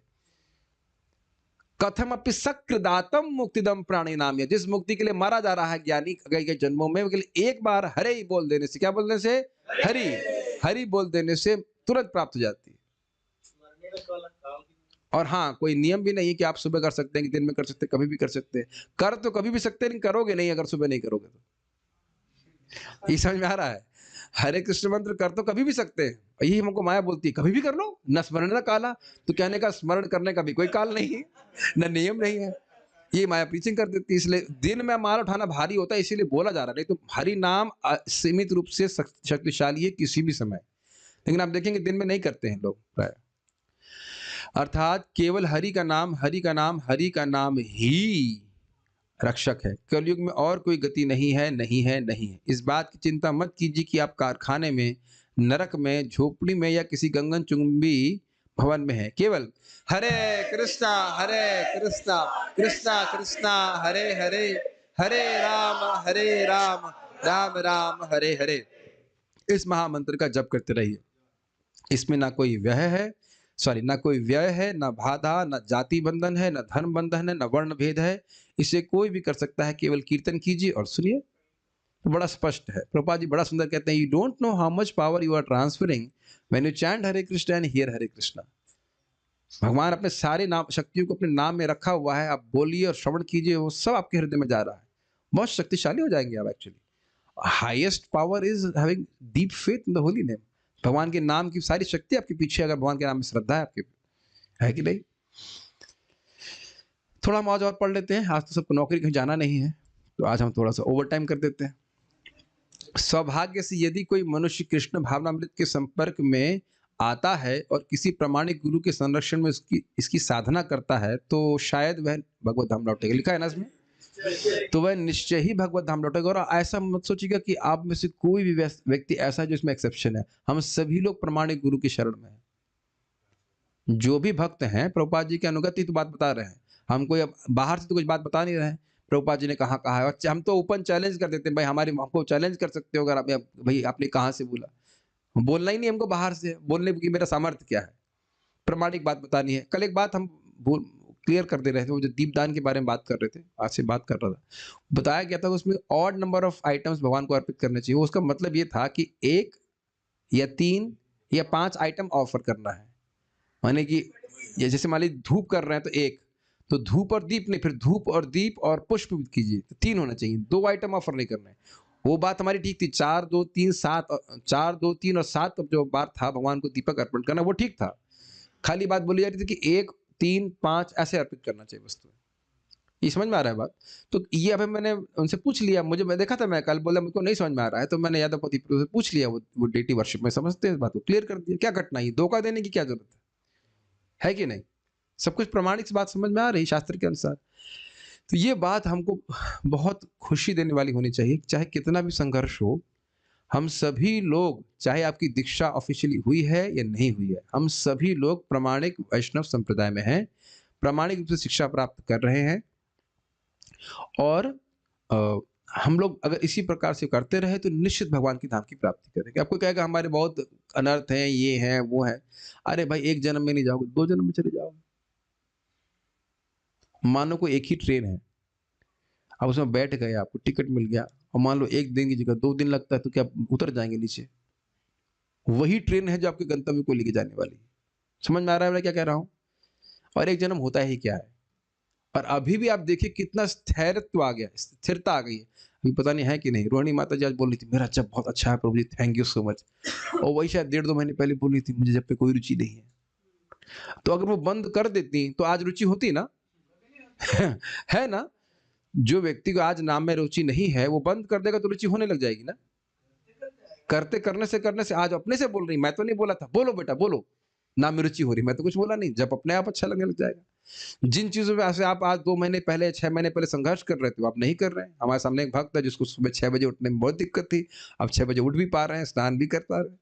Speaker 1: कथम अपि सक्रदातम मुक्तिदम प्राणी नाम। जिस मुक्ति के लिए मारा जा रहा है ज्ञानी कई जन्मों में, के लिए एक बार हरे ही बोल देने से, क्या बोलने से? हरि, हरि बोल देने से तुरंत प्राप्त हो जाती है। और हाँ, कोई नियम भी नहीं है कि आप सुबह कर सकते हैं, कि दिन में कर सकते हैं, कभी भी कर सकते हैं। कर तो कभी भी सकते हैं, लेकिन करोगे नहीं अगर सुबह नहीं करोगे तो। ये समझ में आ रहा है? हरे कृष्ण मंत्र कर तो कभी भी सकते हैं। यही हमको माया बोलती है, कभी भी कर लो, न स्मरण न काला। तो कहने का स्मरण करने का भी कोई काल नहीं है, न नियम नहीं है। ये माया प्रीचिंग कर देती है, इसलिए दिन में माल उठाना भारी होता है, इसीलिए बोला जा रहा है। नहीं तो हरि नाम सीमित रूप से शक्तिशाली है किसी भी समय। लेकिन आप देखेंगे दिन में नहीं करते हैं लोग प्राय। अर्थात केवल हरि का नाम, हरि का नाम, हरि का नाम ही रक्षक है। कलयुग में और कोई गति नहीं है, नहीं है, नहीं है। इस बात की चिंता मत कीजिए कि आप कारखाने में, नरक में, झोपड़ी में या किसी गगनचुंबी भवन में हैं। केवल हरे कृष्णा, कृष्णा कृष्णा, हरे हरे, हरे राम, राम राम, हरे हरे, इस महामंत्र का जप करते रहिए। इसमें ना कोई ना कोई व्यय है, ना बाधा, ना जाति बंधन है, ना धर्म बंधन है, ना वर्ण भेद है। इसे कोई भी कर सकता है। केवल कीर्तन कीजिए और सुनिए। तो बड़ा स्पष्ट है। प्रभुपाद जी बड़ा सुंदर कहते हैं, you don't know how much power you are transferring when you chant Hare Krishna and hear Hare Krishna. भगवान अपने सारे नाम शक्तियों को अपने नाम में रखा हुआ है। आप बोलिए और श्रवण कीजिए, वो सब आपके हृदय में जा रहा है। बहुत शक्तिशाली हो जाएंगे आप actually. Highest power is having deep faith in the holy name. भगवान के नाम की सारी शक्ति आपके पीछे, अगर भगवान के नाम में श्रद्धा है आपके, है कि नहीं? थोड़ा मौज और पढ़ लेते हैं। आज तो सबको नौकरी कहीं जाना नहीं है, तो आज हम थोड़ा सा ओवर टाइम कर देते हैं। सौभाग्य से यदि कोई मनुष्य कृष्ण भावनामृत के संपर्क में आता है और किसी प्रामाणिक गुरु के संरक्षण में इसकी साधना करता है, तो शायद वह भगवत धाम लौटेगा। लिखा है ना इसमें, तो वह निश्चय ही भगवत धाम लौटेगा। और ऐसा मत सोचिएगा कि आप में से कोई भी व्यक्ति ऐसा है जो इसमें एक्सेप्शन है। हम सभी लोग प्रामाणिक गुरु की शरण में हैं। जो भी भक्त हैं, प्रभुपाद जी के अनुगत ही तो बात बता रहे हैं। हम कोई बाहर से तो कुछ बात बता नहीं रहे हैं। प्रभुपाद जी ने कहा है, और हम तो ओपन चैलेंज कर देते हैं, भाई हमको चैलेंज कर सकते हो अगर आप, भाई आपने कहाँ से बोला। बोलना ही नहीं हमको बाहर से, बोलने की मेरा सामर्थ्य क्या है। प्रामाणिक बात बतानी है। कल एक बात हम क्लियर कर दे रहे थे, वो जो दीपदान के बारे में बात कर रहे थे, आज से बात कर रहा था, बताया गया था उसमें ऑड नंबर ऑफ आइटम्स भगवान को अर्पित करने चाहिए। उसका मतलब ये था कि 1 या 3 या 5 आइटम ऑफर करना है। माने कि जैसे मान लीजिए धूप कर रहे हैं तो 1, तो धूप और दीप नहीं, फिर धूप और दीप और पुष्प कीजिए, तो 3 होना चाहिए। 2 आइटम ऑफर नहीं करना है। वो बात हमारी ठीक थी। 4 2 3 7 4 2 3 और 7 जो बात था भगवान को दीपक अर्पण करना, वो ठीक था। खाली बात बोली जा रही थी कि 1 3 5 ऐसे अर्पित करना चाहिए वस्तु। ये समझ में आ रहा है बात? तो ये अभी मैंने उनसे पूछ लिया। मैं देखा था, मैं कल बोला मुझको नहीं समझ में आ रहा है, तो मैंने यादव पति से पूछ लिया। वो डेटी वर्शिप में समझते हैं इस बात को, क्लियर कर दिया। क्या कठिनाई है, धोखा देने की क्या जरूरत है कि नहीं? सब कुछ प्रमाणिक बात समझ में आ रही शास्त्र के अनुसार। तो ये बात हमको बहुत खुशी देने वाली होनी चाहिए। चाहे कितना भी संघर्ष हो, हम सभी लोग, चाहे आपकी दीक्षा ऑफिशियली हुई है या नहीं हुई है, हम सभी लोग प्रामाणिक वैष्णव संप्रदाय में हैं, प्रामाणिक रूप से शिक्षा प्राप्त कर रहे हैं। और हम लोग अगर इसी प्रकार से करते रहे तो निश्चित भगवान की धाम की प्राप्ति करेंगे। आपको कहेगा हमारे बहुत अनर्थ हैं, ये हैं, वो हैं। अरे भाई, 1 जन्म में नहीं जाओगे, 2 जन्म में चले जाओगे। मानो कोई एक ही ट्रेन है, अब उसमें बैठ गए, आपको टिकट मिल गया, और मान लो 1 दिन की जगह 2 दिन लगता है, तो क्या उतर जाएंगे नीचे? वही ट्रेन है जो आपके गंतव्य को लेके जाने वाली है। समझ में आ रहा है मैं क्या कह रहा हूँ? और 1 जन्म होता ही क्या है। और अभी भी आप देखिए कितना स्थैर्यत्व आ गया, स्थिरता आ गई है। अभी पता नहीं है कि नहीं, रोहिणी माता जी आज बोल रही थी, मेरा जब बहुत अच्छा है प्रभु जी, थैंक यू सो मच। और वही शायद 1.5-2 महीने पहले बोल रही थी, मुझे जब पे कोई रुचि नहीं है। तो अगर वो बंद कर देती तो आज रुचि होती ना। है ना? जो व्यक्ति को आज नाम में रुचि नहीं है, वो बंद कर देगा तो रुचि होने लग जाएगी ना। करने से आज अपने से बोल रही, मैं तो नहीं बोला था, बोलो बेटा बोलो, नाम में रुचि हो रही, मैं तो कुछ बोला नहीं। जब अपने आप अच्छा लगने लग जाएगा। जिन चीजों में ऐसे आप आज 2 महीने पहले, 6 महीने पहले संघर्ष कर रहे थे, वो आप नहीं कर रहे हैं। हमारे सामने एक भक्त है जिसको सुबह 6 बजे उठने में बहुत दिक्कत थी, अब 6 बजे उठ भी पा रहे हैं, स्नान भी कर पा रहे हैं।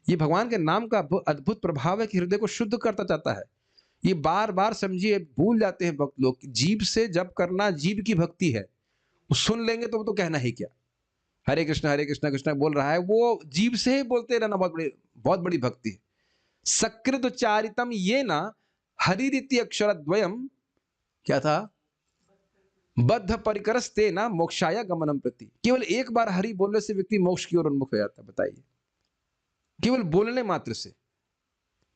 Speaker 1: ये भगवान के नाम का अद्भुत प्रभाव है कि हृदय को शुद्ध करता जाता है। ये बार बार समझिए, भूल जाते हैं भक्त लोग, जीभ से जब करना जीभ की भक्ति है। वो सुन लेंगे तो वो तो कहना ही क्या, हरे कृष्ण कृष्ण बोल रहा है, वो जीभ से ही बोलते रहना बहुत बड़ी भक्ति है। सकृत चारितम ये ना हरिरीति अक्षर द्वयम, क्या था? बद्ध परिकरस्ते ना मोक्षाया गमनम प्रति। केवल एक बार हरि बोलने से व्यक्ति मोक्ष की ओर उन्मुख हो जाता है। बताइए, केवल बोलने मात्र से।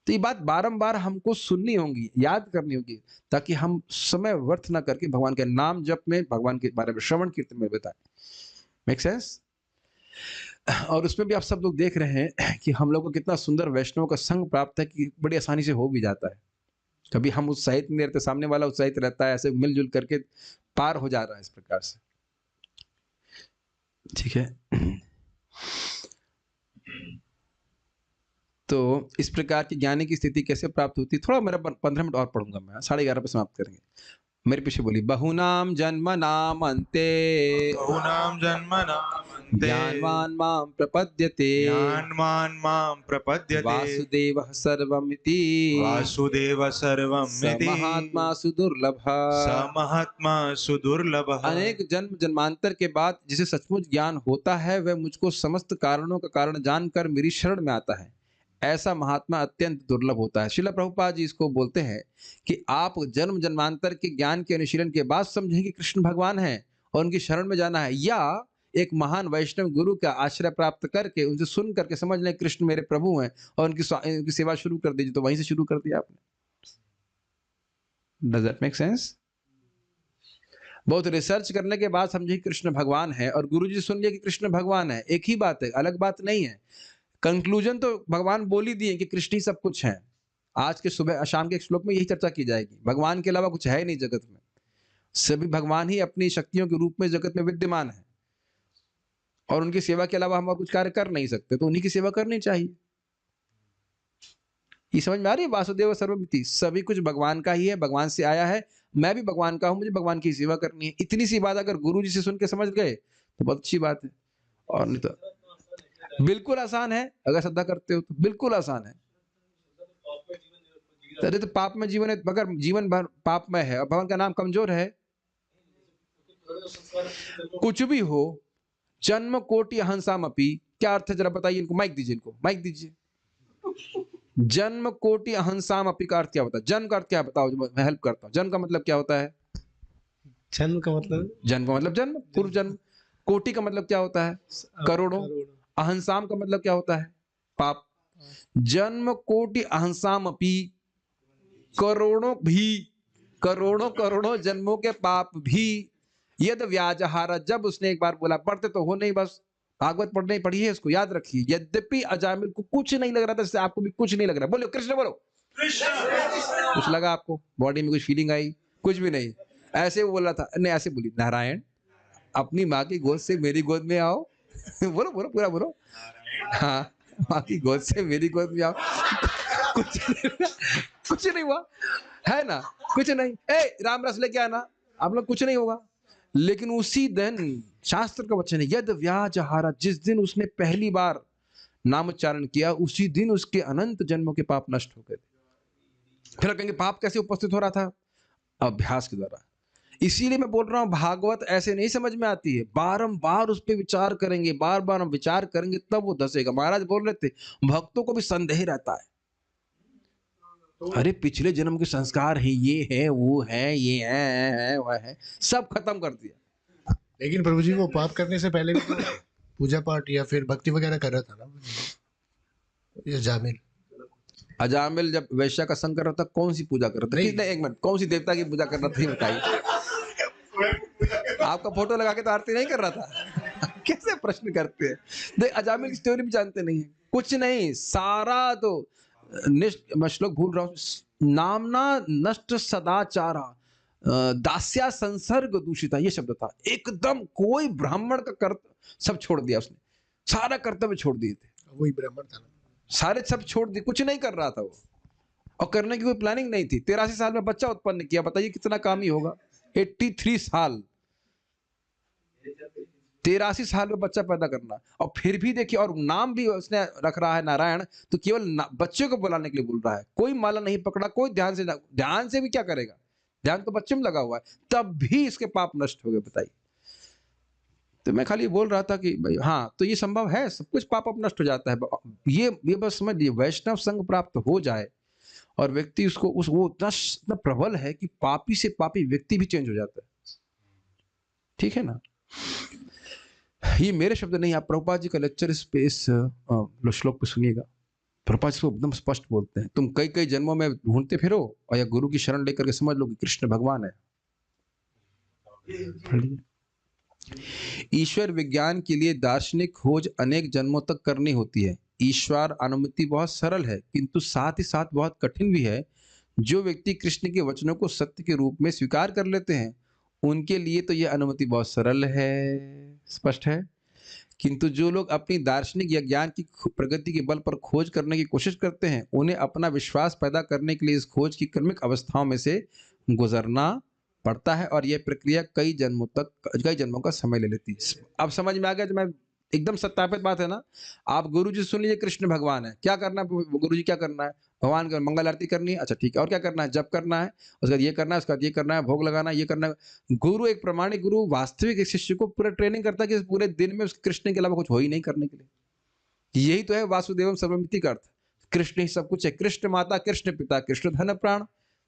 Speaker 1: तो ये बात बारंबार हमको सुननी होगी, याद करनी होगी, ताकि हम समय व्यर्थ ना करके भगवान के नाम जप में, भगवान के बारे में श्रवण कीर्तन में बिताएं। Make sense? और उसमें भी आप सब लोग देख रहे हैं कि हम लोग को कितना सुंदर वैष्णव का संग प्राप्त है कि बड़ी आसानी से हो भी जाता है। कभी हम उत्साहित नहीं रहते, सामने वाला उत्साहित रहता है, ऐसे मिलजुल करके पार हो जा रहा है इस प्रकार से। ठीक है। तो इस प्रकार की ज्ञानी की स्थिति कैसे प्राप्त होती है, थोड़ा मेरा 15 मिनट और पढ़ूंगा मैं, 11:30 पे समाप्त करेंगे। मेरे पीछे बोली, बहुनाम जन्म नाम अंते
Speaker 3: बहुनाम जन्मनामन्ते
Speaker 1: ज्ञानवान माम प्रपद्यते
Speaker 3: ज्ञानवान् मां प्रपद्यते
Speaker 1: वासुदेवः सर्वमिति
Speaker 3: वासुदेव
Speaker 1: स
Speaker 3: सर्वमिति
Speaker 1: महात्मा सुदुर्लभः।
Speaker 3: स महात्मा सुदुर्लभः।
Speaker 1: अनेक जन्म जन्मांतर के बाद जिसे सचमुच ज्ञान होता है, वह मुझको समस्त कारणों का कारण जानकर मेरी शरण में आता है। ऐसा महात्मा अत्यंत दुर्लभ होता है। श्रील प्रभुपाद जी इसको बोलते हैं कि आप जन्म जन्मांतर के ज्ञान के अनुशीलन के बाद समझें कि कृष्ण भगवान है और उनकी शरण में जाना है, या एक महान वैष्णव गुरु का आश्रय प्राप्त करके उनसे सुन करके समझ लें कृष्ण मेरे प्रभु हैं और उनकी सेवा शुरू कर दीजिए। तो वहीं से शुरू कर दिया आपने। Does that make sense? बहुत रिसर्च करने के बाद समझे कृष्ण भगवान है और गुरु जी सुन लिया कि कृष्ण भगवान है, एक ही बात है, अलग बात नहीं है। कंक्लूजन तो भगवान बोल ही दिए कि कृष्ण ही सब कुछ है। आज के सुबह शाम के एक श्लोक में यही चर्चा की जाएगी। भगवान के अलावा कुछ है ही नहीं जगत में, सभी भगवान ही अपनी शक्तियों के रूप में जगत में विद्यमान है और उनकी सेवा के अलावा हम और कुछ कार्य कर नहीं सकते, तो उन्हीं की सेवा करनी चाहिए। ये समझ में आ रही है? वासुदेव सर्वमिति, सभी कुछ भगवान का ही है, भगवान से आया है, मैं भी भगवान का हूं, मुझे भगवान की सेवा करनी है। इतनी सी बात अगर गुरु जी से सुन के समझ गए तो बहुत अच्छी बात है। और नहीं तो बिल्कुल आसान है, अगर श्रद्धा करते हो तो बिल्कुल आसान है। अरे तो पाप में जीवन है, मगर जीवन भर पाप में है और भगवान का नाम कमजोर है। कुछ भी हो, जन्म कोटि हंसाम अपी, क्या अर्थ है जरा बताइए इनको, माइक दीजिए, इनको माइक दीजिए। जन्म कोटि अहंसाम अपी का अर्थ क्या होता है? जन्म का अर्थ क्या है बताओ, मैं हेल्प करता हूँ। जन्म का मतलब क्या होता है?
Speaker 2: जन्म का मतलब
Speaker 1: जन्म, पूर्व जन्म। कोटि का मतलब क्या होता है? करोड़ों। अहंसाम का मतलब क्या होता है? पाप। जन्म कोटि अहंसाम अपी, करोड़ों भी, करोड़ों जन्मों के पाप भी, यद व्याजहार, जब उसने एक बार बोला, पढ़ते तो हो नहीं, बस भागवत पढ़ने पढ़ी है, इसको याद रखिए। यद्यपि अजामिल को कुछ नहीं लग रहा था, जैसे आपको भी कुछ नहीं लग रहा, बोलो कृष्ण बोलो। कुछ लगा आपको? बॉडी में कुछ फीलिंग आई? कुछ भी नहीं, ऐसे वो बोला था, नहीं ऐसे बोली, नारायण अपनी माँ की गोद से मेरी गोद में आओ। बोलो बोलो पूरा बोलो। हाँ, माँ की गोद से मेरी गोद में आओ। कुछ नहीं हुआ है ना, कुछ नहीं। ए राम रस लेके आना, आप लोग कुछ नहीं होगा। लेकिन उसी दिन शास्त्र का वचन है, यद व्याजहारा, जिस दिन उसने पहली बार नाम उच्चारण किया, उसी दिन उसके अनंत जन्मों के पाप नष्ट हो गए। फिर कहेंगे पाप कैसे उपस्थित हो रहा था? अभ्यास के द्वारा। इसीलिए मैं बोल रहा हूं, भागवत ऐसे नहीं समझ में आती है, बारंबार उस पर विचार करेंगे, बार बार हम विचार करेंगे तब वो धसेगा। महाराज बोल रहे थे भक्तों को भी संदेह रहता है, अरे पिछले जन्म के संस्कार है, ये है वो है, ये है वह है, सब खत्म कर दिया।
Speaker 2: लेकिन प्रभु जी वो पाप करने से पहले भी तो पूजा पाठ या फिर भक्ति वगैरह कर रहा था ना ये जामिल।
Speaker 1: अजामिल जब वैश्या का संग कर रहा था, कौन सी पूजा कर रहा था? नहीं, एक मिनट, कौन सी देवता की पूजा कर रहा था ये बताइए। आपका फोटो लगा के तो आरती नहीं कर रहा था। कैसे प्रश्न करते हैं? देख, अजामिल की स्टोरी भी जानते नहीं है, कुछ नहीं, सारा तो मैं श्लोक भूल रहा हूँ, नामना नष्ट सदाचारा दास्या संसर्ग दूषिता, ये शब्द था। एकदम कोई ब्राह्मण का कर्तव्य सब छोड़ दिया उसने, सारा कर्तव्य छोड़ दिए थे।
Speaker 2: वही ब्राह्मण था ना,
Speaker 1: सारे सब छोड़ दिए, कुछ नहीं कर रहा था वो, और करने की कोई प्लानिंग नहीं थी। 83 साल में बच्चा उत्पन्न किया, बताइए कितना कामी होगा। 83 साल, 83 साल में बच्चा पैदा करना, और फिर भी देखिए, और नाम भी उसने रख रहा है नारायण, तो केवल बच्चे को बुलाने के लिए बोल रहा है, कोई माला नहीं पकड़ा, कोई ध्यान से भी क्या करेगा, ध्यान तो बच्चे में लगा हुआ है, तब भी इसके पाप नष्ट हो गए, बताइए। तो मैं खाली बोल रहा था कि भाई हाँ, तो ये संभव है, सब कुछ पाप अब नष्ट हो जाता है। ये बस समझ लीजिए, वैष्णव संग प्राप्त हो जाए और व्यक्ति उसको वो इतना प्रबल है कि पापी से पापी व्यक्ति भी चेंज हो जाता है। ठीक है ना? ये मेरे शब्द नहीं, आप प्रभुपाद जी का लेक्चर इस श्लोक पे सुनिएगा। प्रभुपाद इसको एकदम स्पष्ट बोलते हैं, तुम कई कई जन्मों में ढूंढते फिरो और या गुरु की शरण लेकर के समझ लो कि कृष्ण भगवान है। ईश्वर विज्ञान के लिए दार्शनिक खोज अनेक जन्मों तक करनी होती है। ईश्वर अनुमति बहुत सरल है किंतु साथ ही साथ बहुत कठिन भी है। जो व्यक्ति कृष्ण के वचनों को सत्य के रूप में स्वीकार कर लेते हैं उनके लिए तो यह अनुमति बहुत सरल है, स्पष्ट है। किंतु जो लोग अपनी दार्शनिक या ज्ञान की प्रगति के बल पर खोज करने की कोशिश करते हैं उन्हें अपना विश्वास पैदा करने के लिए इस खोज की क्रमिक अवस्थाओं में से गुजरना पड़ता है और यह प्रक्रिया कई जन्मों का समय ले लेती है। अब समझ में आ गया? जो मैं एकदम सत्यापित बात है ना। आप गुरु जी सुन लीजिए, कृष्ण भगवान है, क्या करना है गुरु जी, क्या करना है? भगवान का मंगल आरती करनी है, अच्छा ठीक है, और क्या करना है? जप करना है, उसके बाद ये करना है, उसके बाद ये करना है, भोग लगाना है, ये करना है। गुरु, एक प्रामाणिक गुरु वास्तविक एक शिष्य को पूरा ट्रेनिंग करता है कि पूरे दिन में उसके कृष्ण के अलावा कुछ हो ही नहीं करने के लिए। यही तो है वासुदेवम सर्वमिति का अर्थ। कृष्ण ही सब कुछ है, कृष्ण माता, कृष्ण पिता, कृष्ण धन प्राण,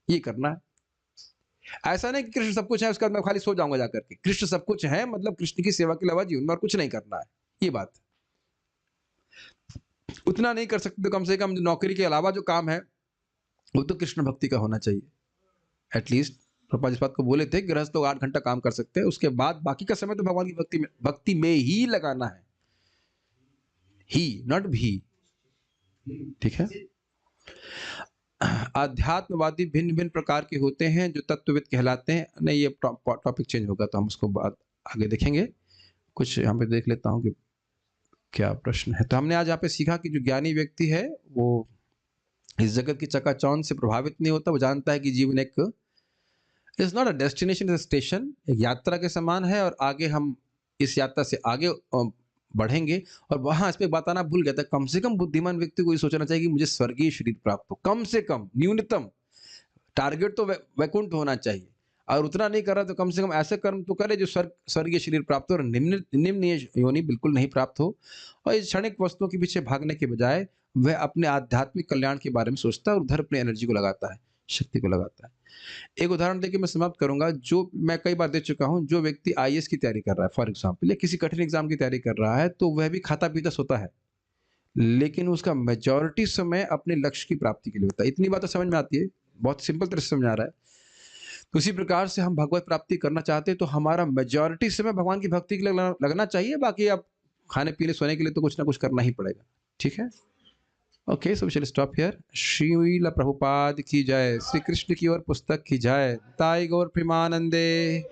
Speaker 1: ये करना है। ऐसा नहीं कि कृष्ण सब कुछ है उसके बाद मैं खाली सो जाऊंगा जाकर के। कृष्ण सब कुछ है मतलब कृष्ण की सेवा के अलावा जीवन में और कुछ नहीं करना है, ये बात। उतना नहीं कर सकते तो कम से कम नौकरी के अलावा जो काम है वो तो कृष्ण भक्ति का होना चाहिए एटलीस्ट। प्रभुपाद इस बात को बोले थे, गृहस्थ लोग 8 घंटा काम कर सकते हैं, उसके बाद बाकी का समय तो भगवान की भक्ति में ही लगाना है, ही नॉट भी, ठीक है। आध्यात्मवादी भिन्न भिन्न प्रकार के होते हैं जो तत्वविद कहलाते हैं। नहीं, ये टॉपिक चेंज होगा तो हम उसको बाद आगे देखेंगे। कुछ यहाँ पे देख लेता हूँ कि क्या प्रश्न है। तो हमने आज यहाँ पे सीखा कि जो ज्ञानी व्यक्ति है वो इस जगत की चकाचौंध से प्रभावित नहीं होता। वो जानता है कि जीवन एक is not a destination, is a station, एक यात्रा के समान है और आगे हम इस यात्रा से आगे बढ़ेंगे। और वहां इस पे बताना भूल गया था, कम से कम बुद्धिमान व्यक्ति को ये सोचना चाहिए कि मुझे स्वर्गीय शरीर प्राप्त हो, कम से कम न्यूनतम टारगेट तो वैकुंठ होना चाहिए। और उतना नहीं कर रहा तो कम से कम ऐसे कर्म तो करे जो स्वर्गीय शरीर प्राप्त हो और निम्न योनि बिल्कुल नहीं प्राप्त हो। और इस क्षणिक वस्तुओं के पीछे भागने के बजाय वह अपने आध्यात्मिक कल्याण के बारे में सोचता है और उधर अपनी एनर्जी को लगाता है, शक्ति को लगाता है। एक उदाहरण देके मैं समाप्त करूंगा, जो मैं कई बार दे चुका हूं। जो व्यक्ति IAS की तैयारी कर रहा है फॉर एग्जाम्पल, या किसी कठिन एग्जाम की तैयारी कर रहा है, तो वह भी खाता पीता सोता है, लेकिन उसका मेजॉरिटी समय अपने लक्ष्य की प्राप्ति के लिए होता है। इतनी बात तो समझ में आती है, बहुत सिंपल तरह से समझा रहा है। तो उसी प्रकार से हम भगवत प्राप्ति करना चाहते हैं तो हमारा मेजॉरिटी समय भगवान की भक्ति के लिए लगना चाहिए। बाकी आप खाने पीने सोने के लिए तो कुछ ना कुछ करना ही पड़ेगा, ठीक है। Okay, so we shall stop here. Srila Prabhupada की जय, श्री कृष्ण की ओर पुस्तक की जय, ताई गौर प्रेमानंदे।